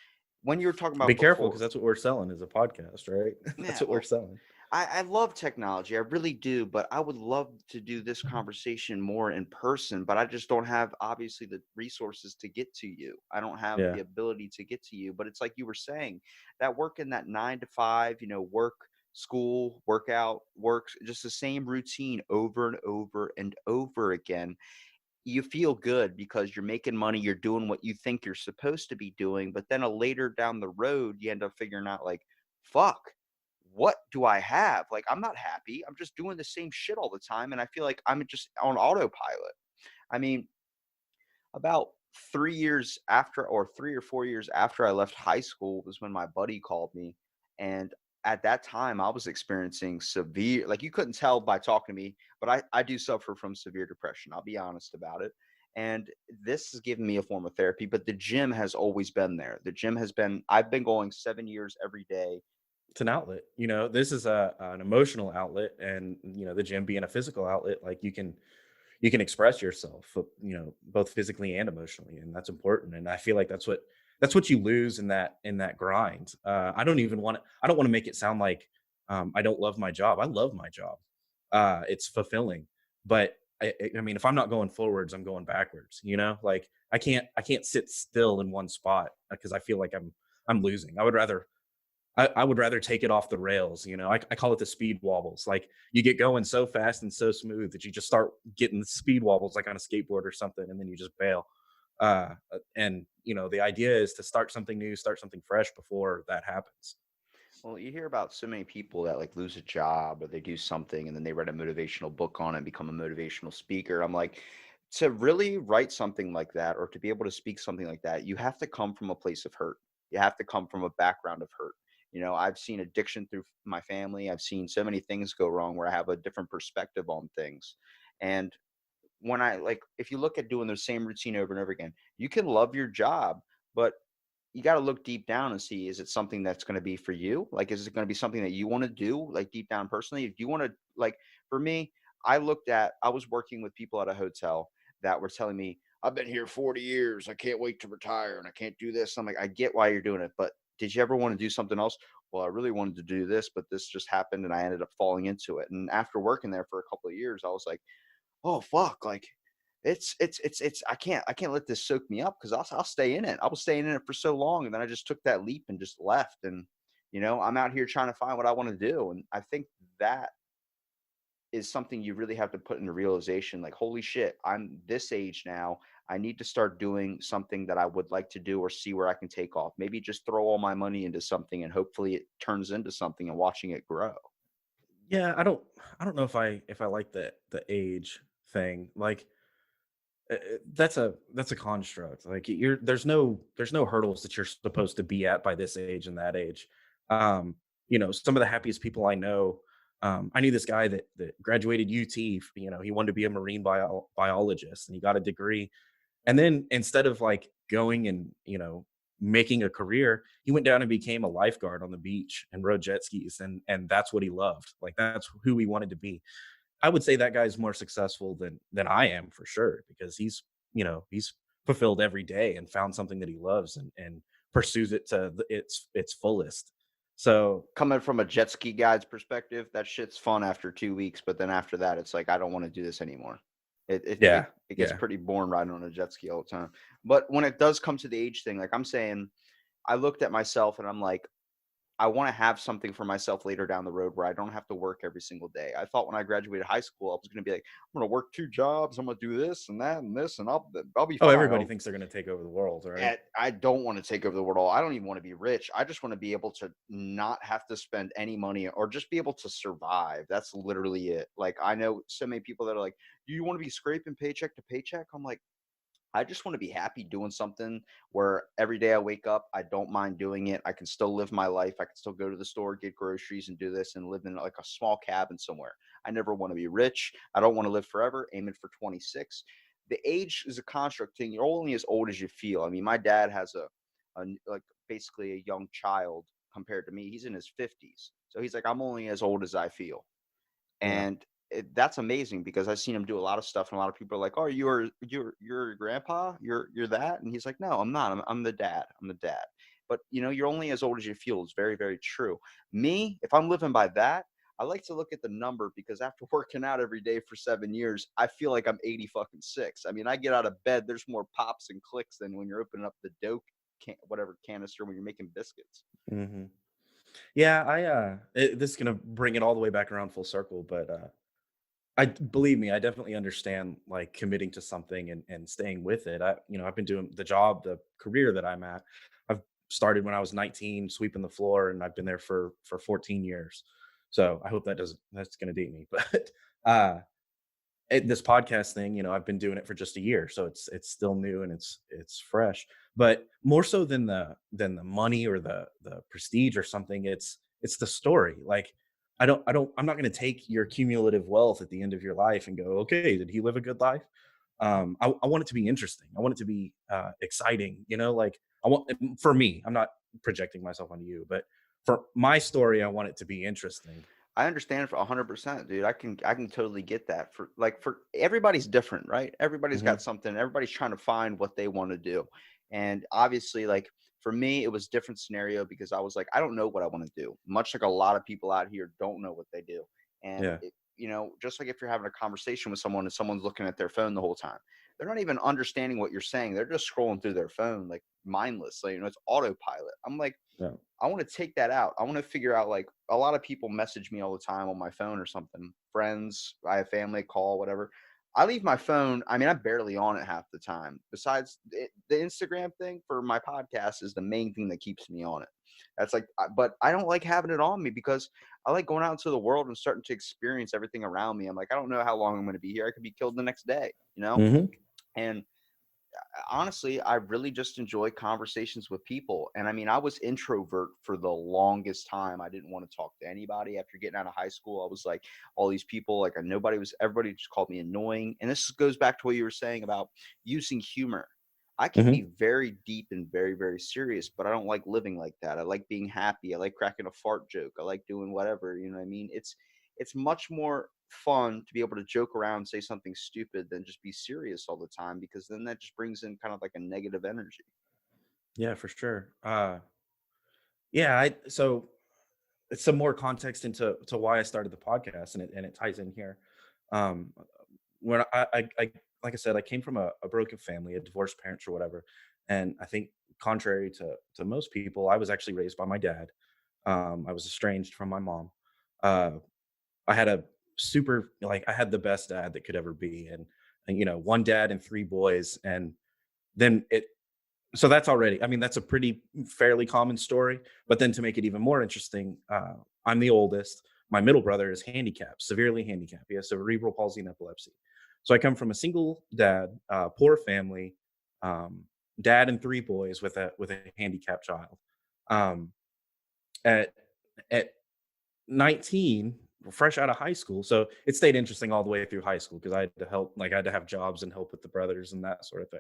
when you were talking Be about careful, before, because that's what we're selling is a podcast, right? That's yeah, what we're well, selling. I love technology. I really do, but I would love to do this conversation more in person, but I just don't have obviously the resources to get to you. I don't have Yeah. the ability to get to you. But it's like you were saying, that work in that 9 to 5, work, school, workout, works, just the same routine over and over and over again. You feel good because you're making money, you're doing what you think you're supposed to be doing, but then a later down the road, you end up figuring out like, fuck, what do I have? Like, I'm not happy. I'm just doing the same shit all the time. And I feel like I'm just on autopilot. I mean, about 3 years after, or 3 or 4 years after I left high school, was when my buddy called me. And at that time, I was experiencing severe, like, you couldn't tell by talking to me, but I do suffer from severe depression. I'll be honest about it. And this has given me a form of therapy, but the gym has always been there. I've been going 7 years every day. It's an outlet. This is an emotional outlet, and the gym being a physical outlet, like you can express yourself, both physically and emotionally, and that's important. And I feel like that's what you lose in that grind. I don't want to make it sound like I don't love my job. I love my job. It's fulfilling, but I mean, if I'm not going forwards, I'm going backwards. Like I can't sit still in one spot, because I feel like I'm losing. I would rather take it off the rails. I call it the speed wobbles. Like, you get going so fast and so smooth that you just start getting the speed wobbles, like on a skateboard or something, and then you just bail. And the idea is to start something new, start something fresh before that happens. Well, you hear about so many people that like lose a job or they do something and then they write a motivational book on it and become a motivational speaker. I'm like, to really write something like that or to be able to speak something like that, you have to come from a place of hurt. You have to come from a background of hurt. I've seen addiction through my family. I've seen so many things go wrong where I have a different perspective on things. And when I like, if you look at doing the same routine over and over again, you can love your job, but you got to look deep down and see, is it something that's going to be for you? Like, is it going to be something that you want to do, like deep down personally? If you want to, like, for me, I was working with people at a hotel that were telling me, I've been here 40 years. I can't wait to retire and I can't do this. I'm like, I get why you're doing it, but did you ever want to do something else? Well, I really wanted to do this, but this just happened and I ended up falling into it. And after working there for a couple of years, I was like, oh fuck, like it's I can't let this soak me up, because I'll stay in it. I was staying in it for so long, and then I just took that leap and just left. And I'm out here trying to find what I want to do. And I think that is something you really have to put into realization, like, holy shit, I'm this age now. I need to start doing something that I would like to do, or see where I can take off. Maybe just throw all my money into something and hopefully it turns into something, and watching it grow. Yeah, I don't know if I like the age thing. Like, that's a construct. Like, there's no hurdles that you're supposed to be at by this age and that age. Some of the happiest people I know. I knew this guy that graduated UT. He wanted to be a marine biologist, and he got a degree. And then, instead of like going and making a career, he went down and became a lifeguard on the beach and rode jet skis, and that's what he loved. Like, that's who he wanted to be. I would say that guy's more successful than I am, for sure, because he's fulfilled every day and found something that he loves, and pursues it to its fullest. So Coming from a jet ski guide's perspective, that shit's fun after 2 weeks, but then after that, it's like, I don't want to do this anymore. yeah, It gets yeah. pretty boring riding on a jet ski all the time. But when it does come to the age thing, like I'm saying, I looked at myself and I'm like, I want to have something for myself later down the road where I don't have to work every single day. I thought when I graduated high school, I was going to be like, I'm going to work 2 jobs. I'm going to do this and that and this, and I'll be Oh, fine. everybody thinks they're going to take over the world, right? I don't want to take over the world. I don't even want to be rich. I just want to be able to not have to spend any money, or just be able to survive. That's literally it. Like, I know so many people that are like, do you want to be scraping paycheck to paycheck? I'm like, I just want to be happy doing something where every day I wake up, I don't mind doing it. I can still live my life. I can still go to the store, get groceries, and do this and live in like a small cabin somewhere. I never want to be rich. I don't want to live forever, aiming for 26. The age is a construct thing. You're only as old as you feel. I mean, my dad has like basically a young child compared to me. He's in his 50s. So he's like, I'm only as old as I feel. Yeah. And that's amazing because I've seen him do a lot of stuff, and a lot of people are like, "Oh, you're your grandpa, you're that," and he's like, "No, I'm not. I'm the dad. I'm the dad." But you're only as old as you feel. It's very, very true. Me, if I'm living by that, I like to look at the number because after working out every day for 7 years, I feel like I'm 80 fucking six. I mean, I get out of bed, there's more pops and clicks than when you're opening up the dough whatever canister when you're making biscuits. Hmm. Yeah, this is gonna bring it all the way back around full circle, but believe me, I definitely understand like committing to something and staying with it. I've been doing the career that I'm at. I've started when I was 19, sweeping the floor, and I've been there for 14 years. So I hope that's gonna date me. But uh this podcast thing, I've been doing it for just a year, so it's still new and it's fresh. But more so than the money or the prestige or something, it's the story. Like I'm not going to take your cumulative wealth at the end of your life and go, okay, did he live a good life? I want it to be interesting. I want it to be exciting. Like I want for me. I'm not projecting myself onto you, but for my story, I want it to be interesting. I understand for 100%, dude. I can totally get that. For everybody's different, right? Everybody's Hmm. got something. Everybody's trying to find what they want to do. And obviously, like for me, it was different scenario because I was like, I don't know what I want to do. Much like a lot of people out here don't know what they do. And Yeah. just like if you're having a conversation with someone and someone's looking at their phone the whole time, they're not even understanding what you're saying. They're just scrolling through their phone like mindless. Like, it's autopilot. I'm like, Yeah. I want to take that out. I want to figure out, like, a lot of people message me all the time on my phone or something. Friends, I have family call, whatever. I leave my phone. I mean, I'm barely on it half the time. Besides the Instagram thing for my podcast is the main thing that keeps me on it. That's like, but I don't like having it on me because I like going out into the world and starting to experience everything around me. I'm like, I don't know how long I'm going to be here. I could be killed the next day, you know? Hmm. And honestly, I really just enjoy conversations with people. And I mean, I was introvert for the longest time. I didn't want to talk to anybody after getting out of high school. I was like, all these people, like, everybody just called me annoying. And this goes back to what you were saying about using humor. I can Hmm. be very deep and very, very serious, but I don't like living like that. I like being happy. I like cracking a fart joke. I like doing whatever. You know what I mean? It's much more fun to be able to joke around, say something stupid than just be serious all the time because then that just brings in kind of like a negative energy. Yeah, for sure. Yeah, so it's some more context into why I started the podcast, and it ties in here. Um, when I like I said, I came from a broken family, a divorced parents or whatever, and I think contrary to most people, I was actually raised by my dad. I was estranged from my mom. Uh, I had a super like I had the best dad that could ever be, and one dad and three boys, and then it so that's already, I mean, that's a pretty fairly common story. But then to make it even more interesting, I'm the oldest. My middle brother is handicapped, severely handicapped. He has cerebral palsy and epilepsy. So I come from a single dad, poor family, um, dad and three boys with a handicapped child. Um, at at 19, fresh out of high school, so it stayed interesting all the way through high school because I had to help, like I had to have jobs and help with the brothers and that sort of thing.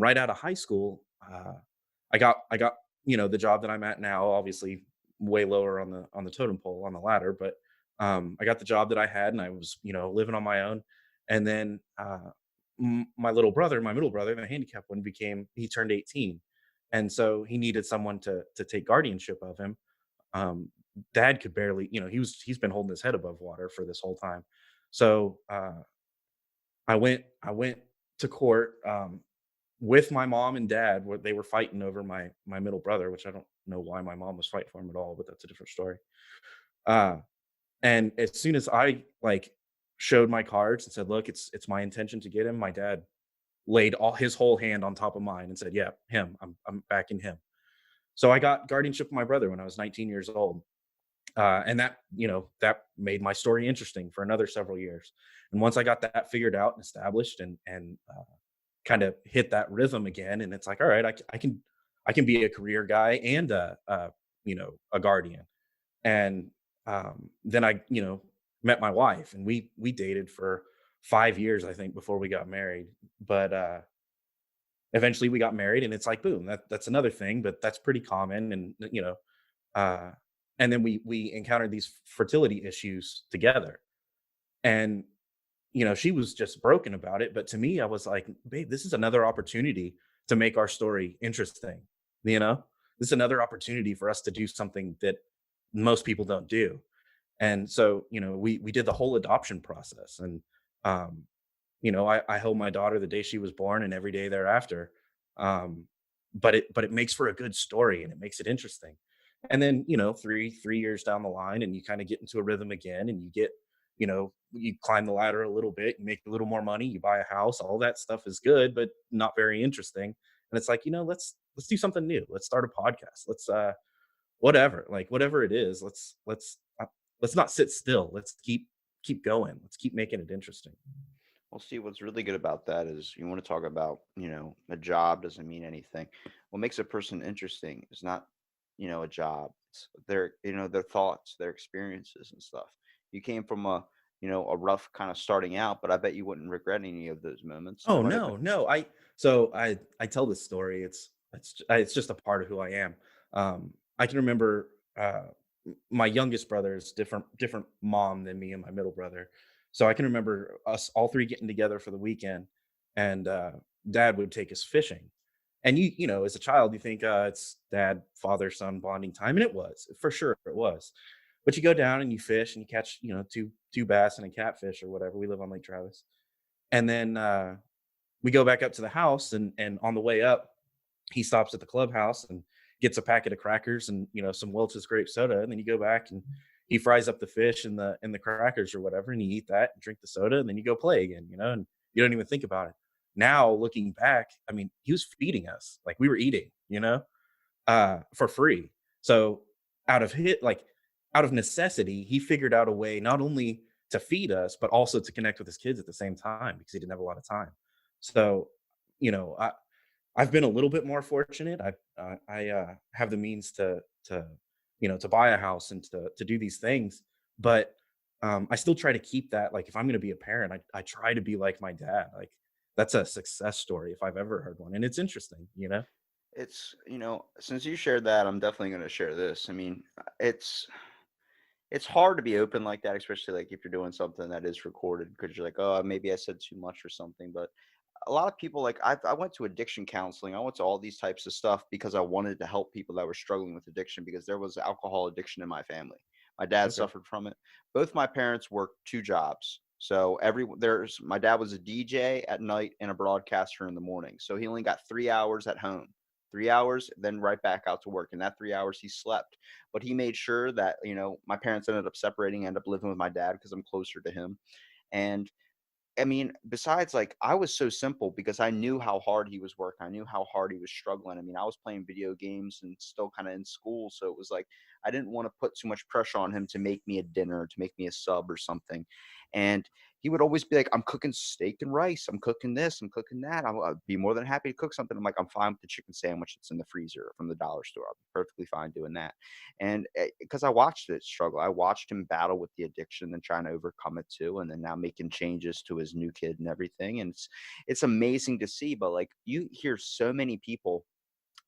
Right out of high school, I got the job that I'm at now, obviously way lower on the totem pole on the ladder, but I got the job that I had, and I was living on my own. And then my middle brother, the handicapped one, he turned 18, and so he needed someone to take guardianship of him. Um, Dad could barely, he's been holding his head above water for this whole time. So I went to court. With my mom and dad, where they were fighting over my middle brother, which I don't know why my mom was fighting for him at all, but that's a different story. Uh, and as soon as I like showed my cards and said, "Look, it's my intention to get him," my dad laid all his whole hand on top of mine and said, "Yeah, him. I'm backing him." So I got guardianship of my brother when I was 19 years old, and that made my story interesting for another several years. And once I got that figured out and established, and kind of hit that rhythm again. And it's like, all right, I can be a career guy and a guardian. And then I met my wife, and we dated for 5 years, I think, before we got married. But eventually we got married, and it's like, boom, that's another thing, but that's pretty common. And uh, and then we encountered these fertility issues together, and she was just broken about it. But to me, I was like, babe, this is another opportunity to make our story interesting. You know, this is another opportunity for us to do something that most people don't do. And so, we did the whole adoption process. And um, I held my daughter the day she was born and every day thereafter. Um, but it makes for a good story, and it makes it interesting. And then, three years down the line, and you kind of get into a rhythm again, and you climb the ladder a little bit, you make a little more money, you buy a house, all that stuff is good, but not very interesting. And it's like, let's do something new. Let's start a podcast. Let's whatever, like whatever it is, let's not sit still. Let's keep going. Let's keep making it interesting. Well, see, what's really good about that is you want to talk about, a job doesn't mean anything. What makes a person interesting is not, a job. It's their thoughts, their experiences and stuff. You came from a rough kind of starting out, but I bet you wouldn't regret any of those moments. There Oh might have been. no, no. I tell this story. It's just a part of who I am. I can remember my youngest brother is different mom than me and my middle brother. So I can remember us all three getting together for the weekend, and dad would take us fishing. And as a child, you think it's dad, father, son bonding time, and it was for sure it was. But you go down and you fish and you catch two bass and a catfish or whatever. We live on Lake Travis, and then we go back up to the house, and on the way up, he stops at the clubhouse and gets a packet of crackers and some Welch's grape soda, and then you go back and he fries up the fish and the crackers or whatever, and you eat that and drink the soda, and then you go play again, and you don't even think about it. Now looking back, I mean, he was feeding us like we were eating, for free. So out of hit like out of necessity, he figured out a way not only to feed us but also to connect with his kids at the same time because he didn't have a lot of time. So, I've been a little bit more fortunate. I have the means to buy a house and to do these things, but I still try to keep that. Like if I'm going to be a parent, I try to be like my dad. Like that's a success story if I've ever heard one, and it's interesting. Since you shared that, I'm definitely going to share this. I mean, it's hard to be open like that, especially like if you're doing something that is recorded because you're like, oh, maybe I said too much or something. But a lot of people like I went to addiction counseling. I went to all these types of stuff because I wanted to help people that were struggling with addiction because there was alcohol addiction in my family. My dad Okay. suffered from it. Both my parents worked two jobs. So there's my dad was a DJ at night and a broadcaster in the morning. So he only got 3 hours at home. 3 hours, then right back out to work. And that 3 hours he slept. But he made sure that, my parents ended up separating, ended up living with my dad because I'm closer to him. And I mean, besides, like, I was so simple because I knew how hard he was working. I knew how hard he was struggling. I mean, I was playing video games and still kind of in school. So it was like, I didn't want to put too much pressure on him to make me a dinner, to make me a sub or something. And he would always be like, I'm cooking steak and rice. I'm cooking this. I'm cooking that. I'd be more than happy to cook something. I'm like, I'm fine with the chicken sandwich that's in the freezer from the dollar store. I'll be perfectly fine doing that. And because I watched it struggle, I watched him battle with the addiction and trying to overcome it too, and then now making changes to his new kid and everything. And it's amazing to see. But like you hear so many people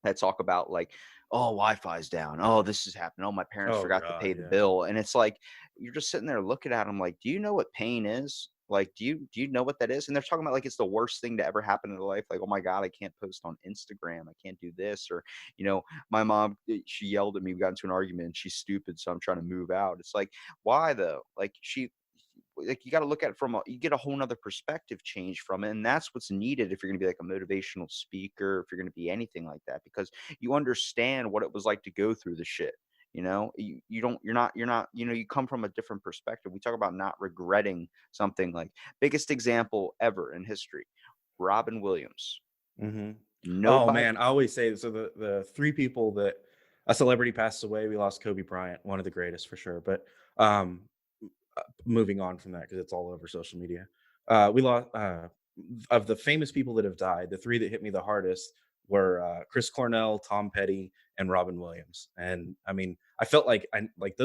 that talk about like, oh, Wi-Fi's down. Oh, this is happening. Oh, my parents Oh forgot to God, pay the yeah. bill. And it's like you're just sitting there looking at them like, do you know what pain is? Like, do you know what that is? And they're talking about like it's the worst thing to ever happen in their life. Like, oh my God, I can't post on Instagram. I can't do this. Or, my mom, she yelled at me. We got into an argument and she's stupid. So I'm trying to move out. It's like, why though? Like you got to look at it you get a whole nother perspective change from it. And that's what's needed if you're going to be like a motivational speaker, if you're going to be anything like that, because you understand what it was like to go through the shit. You don't, you're not, you come from a different perspective. We talk about not regretting something. Like biggest example ever in history, Robin Williams. Hmm. Oh Nobody. man, I always say so. The three people that a celebrity passed away, we lost Kobe Bryant, one of the greatest for sure. But um, moving on from that because it's all over social media. We lost. of the famous people that have died, the three that hit me the hardest were Chris Cornell, Tom Petty, and Robin Williams. And I mean, I felt like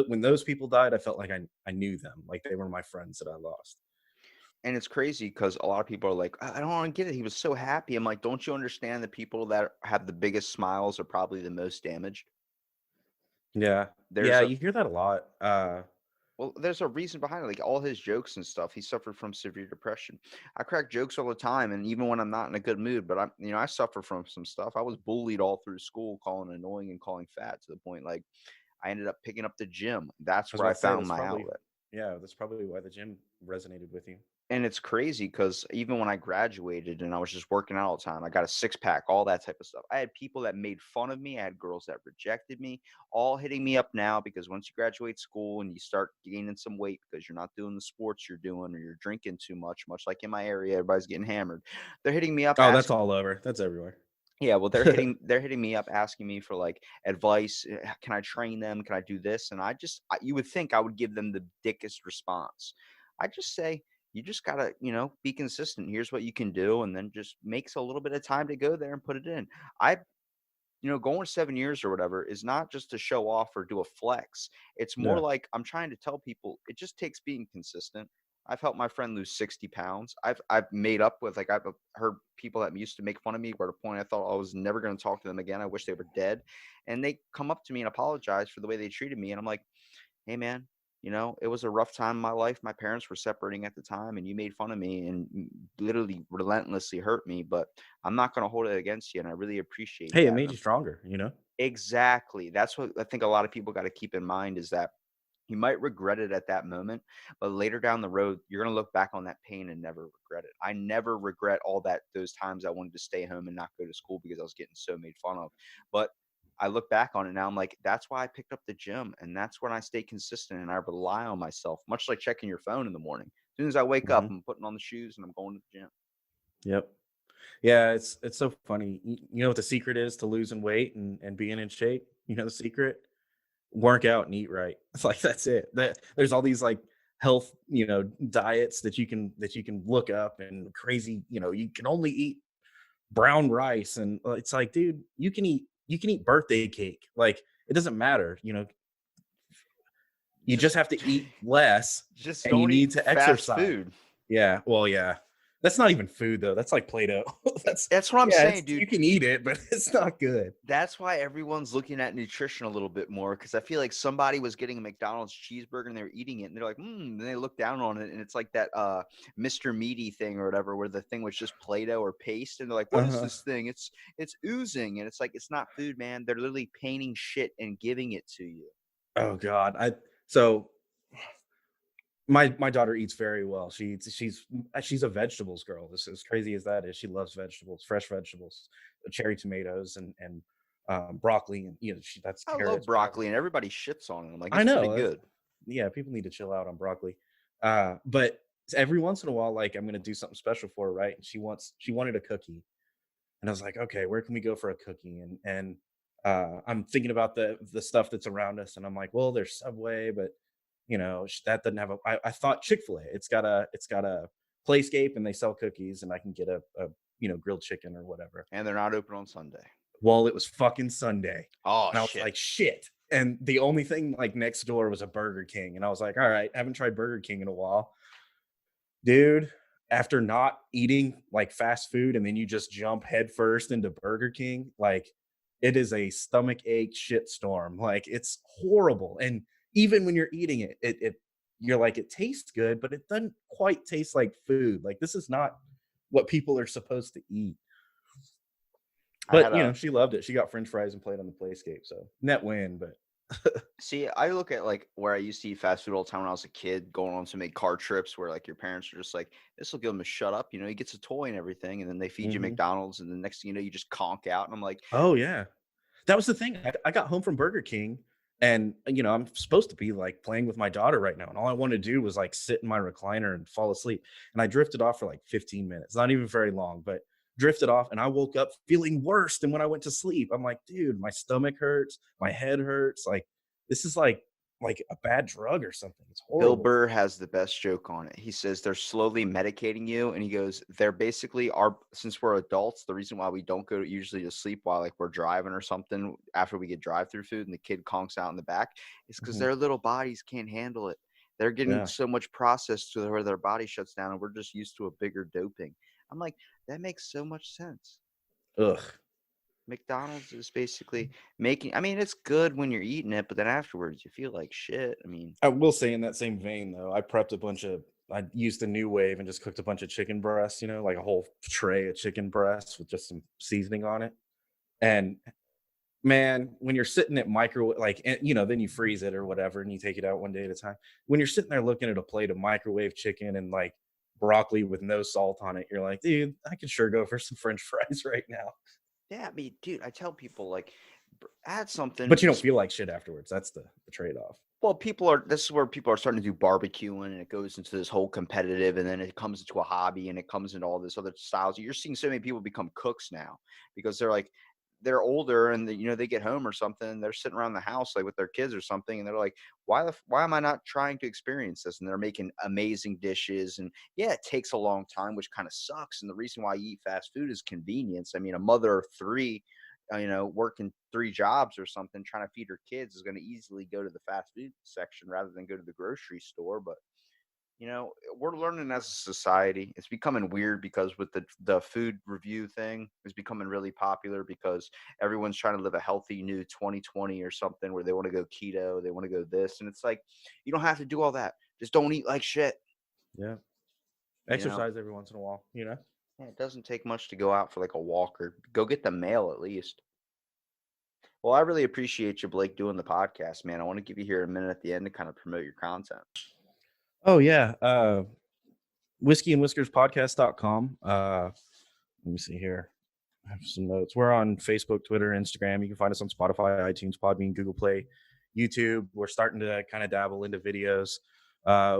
when those people died, I felt like I knew them, like they were my friends that I lost. And it's crazy because a lot of people are like, I don't want to get it. He was so happy. I'm like, don't you understand the people that have the biggest smiles are probably the most damaged? Yeah, There's yeah, a you hear that a lot. Well, there's a reason behind it. Like all his jokes and stuff, he suffered from severe depression. I crack jokes all the time, and even when I'm not in a good mood, but I suffer from some stuff. I was bullied all through school, calling annoying and calling fat to the point like I ended up picking up the gym. I That's was where I about to say found my outlet. that's probably why the gym resonated with you. And it's crazy because even when I graduated and I was just working out all the time, I got a six pack, all that type of stuff. I had people that made fun of me. I had girls that rejected me, all hitting me up now because once you graduate school and you start gaining some weight because you're not doing the sports you're doing or you're drinking too much like in my area, everybody's getting hammered. They're hitting me up Oh, that's asking, all over. That's everywhere. yeah, well, they're hitting me up asking me for like advice. Can I train them? Can I do this? And you would think I would give them the dickest response. I just say, you just gotta, be consistent. Here's what you can do, and then just makes a little bit of time to go there and put it in. I going 7 years or whatever is not just to show off or do a flex. It's more Yeah. like I'm trying to tell people it just takes being consistent. I've helped my friend lose 60 pounds. I've made up with like I've heard people that used to make fun of me where at a point I thought I was never going to talk to them again. I wish they were dead. And they come up to me and apologize for the way they treated me. And I'm like, hey man, it was a rough time in my life. My parents were separating at the time, and you made fun of me and literally relentlessly hurt me, but I'm not going to hold it against you. And I really appreciate Hey, it that. made you stronger, you know? Exactly. That's what I think a lot of people got to keep in mind is that you might regret it at that moment, but later down the road, you're going to look back on that pain and never regret it. I never regret those times I wanted to stay home and not go to school because I was getting so made fun of. But I look back on it now, I'm like, that's why I picked up the gym. And that's when I stay consistent and I rely on myself, much like checking your phone in the morning. As soon as I wake up, Mhm. I'm putting on the shoes and I'm going to the gym. Yep. Yeah, it's so funny. You know what the secret is to losing weight and being in shape? You know the secret? Work out and eat right. It's like that's it. There's all these like health, diets that you can look up and crazy, you can only eat brown rice and it's like, dude, you can eat birthday cake. Like it doesn't matter, you Just, just have to eat less just and you don't eat need to fast exercise. food. Yeah, well, yeah. That's not even food though. That's like Play-Doh. That's what I'm Yeah, saying, it's dude. you can eat it, but it's not good. That's why everyone's looking at nutrition a little bit more because I feel like somebody was getting a McDonald's cheeseburger and they were eating it and they're like, and they look down on it and it's like that Mr. Meaty thing or whatever, where the thing was just Play-Doh or paste, and they're like, what is Uh-huh. this thing? It's oozing, and it's like it's not food, man. They're literally painting shit and giving it to you. Oh God. So my daughter eats very well. She's a vegetables girl. As crazy as that is, she loves vegetables, fresh vegetables, cherry tomatoes and broccoli and that's I love carrots, whatever. broccoli and everybody shits on it. I'm like, I it's pretty know. good. Yeah, people need to chill out on broccoli. But every once in a while, like I'm gonna do something special for her, right? And she wanted a cookie. And I was like, okay, where can we go for a cookie? And I'm thinking about the stuff that's around us, and I'm like, well, there's Subway, but that doesn't have I thought Chick-fil-A. It's got a Playscape, and they sell cookies, and I can get a grilled chicken or whatever. And they're not open on Sunday. Well, it was fucking Sunday, Oh and I was shit. like, shit. And the only thing like next door was a Burger King, and I was like, all right, I haven't tried Burger King in a while, dude. After not eating like fast food and then you just jump headfirst into Burger King, like it is a stomach ache shit storm. Like it's horrible. And even when you're eating it, you're like, it tastes good, but it doesn't quite taste like food. Like this is not what people are supposed to eat. I But had a she loved it. She got French fries and played on the Playscape. So net win, but See, I look at like where I used to eat fast food all the time when I was a kid, going on to make car trips where like your parents are just like, this will give him a shut up. He gets a toy and everything. And then they feed you Mhm. McDonald's. And the next thing you know, you just conk out. And I'm like, Oh yeah. That was the thing. I got home from Burger King and I'm supposed to be like playing with my daughter right now. And all I wanted to do was like sit in my recliner and fall asleep. And I drifted off for like 15 minutes, not even very long, but drifted off. And I woke up feeling worse than when I went to sleep. I'm like, dude, my stomach hurts, my head hurts. Like, this is like like a bad drug or something. It's Bill horrible. Burr has the best joke on it. He says they're slowly medicating you, and he goes, "They're basically since we're adults, the reason why we don't go usually to sleep while like we're driving or something after we get drive-through food and the kid conks out in the back is because Mhm. their little bodies can't handle it. They're getting Yeah. so much processed to where their body shuts down, and we're just used to a bigger doping." I'm like, that makes so much sense. Ugh. McDonald's is basically making. I mean, it's good when you're eating it, but then afterwards you feel like shit. I mean, I will say in that same vein though, I used a new wave and just cooked a bunch of chicken breasts, like a whole tray of chicken breasts with just some seasoning on it. And man, when you're sitting at microwave, like, then you freeze it or whatever and you take it out one day at a time. When you're sitting there looking at a plate of microwave chicken and like broccoli with no salt on it, you're like, dude, I could sure go for some French fries right now. yeah, I mean, dude, I tell people like, add something. But you don't feel like shit afterwards. That's the trade off. Well, this is where people are starting to do barbecuing, and it goes into this whole competitive, and then it comes into a hobby, and it comes into all this other styles. You're seeing so many people become cooks now because they're older, and they get home or something, and they're sitting around the house like with their kids or something, and they're like, why am I not trying to experience this? And they're making amazing dishes, and yeah, it takes a long time, which kind of sucks. And the reason why you eat fast food is convenience. I mean, a mother of three, working 3 jobs or something, trying to feed her kids is going to easily go to the fast food section rather than go to the grocery store. But we're learning as a society. It's becoming weird because with the food review thing is becoming really popular because everyone's trying to live a healthy new 2020 or something where they want to go keto, they want to go this, and it's like you don't have to do all that. Just don't eat like shit. Yeah. You know, Exercise every once in a while. yeah, it doesn't take much to go out for like a walk or go get the mail at least. Well, I really appreciate you, Blake, doing the podcast, man. I want to give you here a minute at the end to kind of promote your content. Oh yeah. Whiskey and Whiskers podcast.com. Let me see here. I have some notes. We're on Facebook, Twitter, Instagram. You can find us on Spotify, iTunes, Podbean, Google Play, YouTube. We're starting to kind of dabble into videos.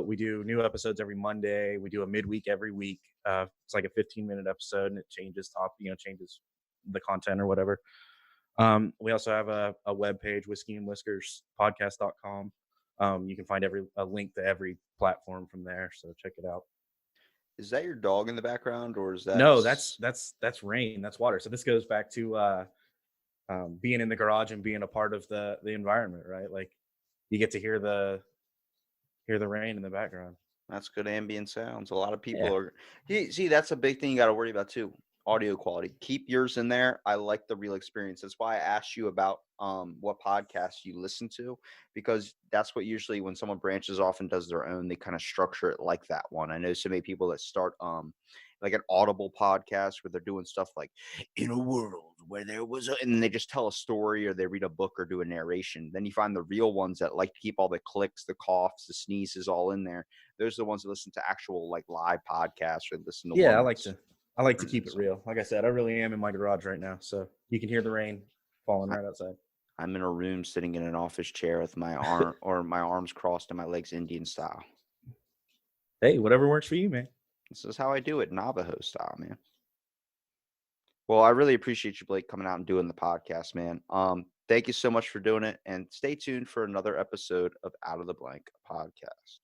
We do new episodes every Monday. We do a midweek every week. It's like a 15-minute episode, and it changes changes the content or whatever. We also have a web page, whiskey and whiskers podcast.com. You can find a link to every platform from there. So check it out. Is that your dog in the background, or is that No, that's rain. That's water. So this goes back to being in the garage and being a part of the environment, right? Like you get to hear the rain in the background. That's good ambient sounds. A lot of people Yeah. are. See, that's a big thing you got to worry about too. Audio quality. Keep yours in there. I like the real experience. That's why I asked you about what podcasts you listen to, because that's what usually when someone branches off and does their own, they kind of structure it like that one. I know so many people that start like an Audible podcast where they're doing stuff like in a world where there was and they just tell a story or they read a book or do a narration. Then you find the real ones that like to keep all the clicks, the coughs, the sneezes all in there. Those are the ones that listen to actual like live podcasts or listen to Yeah, one. I like to keep it real. Like I said, I really am in my garage right now, so you can hear the rain falling right outside. I'm in a room sitting in an office chair with my arms crossed and my legs Indian style. Hey, whatever works for you, man. This is how I do it, Navajo style, man. Well, I really appreciate you, Blake, coming out and doing the podcast, man. Thank you so much for doing it, and stay tuned for another episode of Out of the Blank podcast.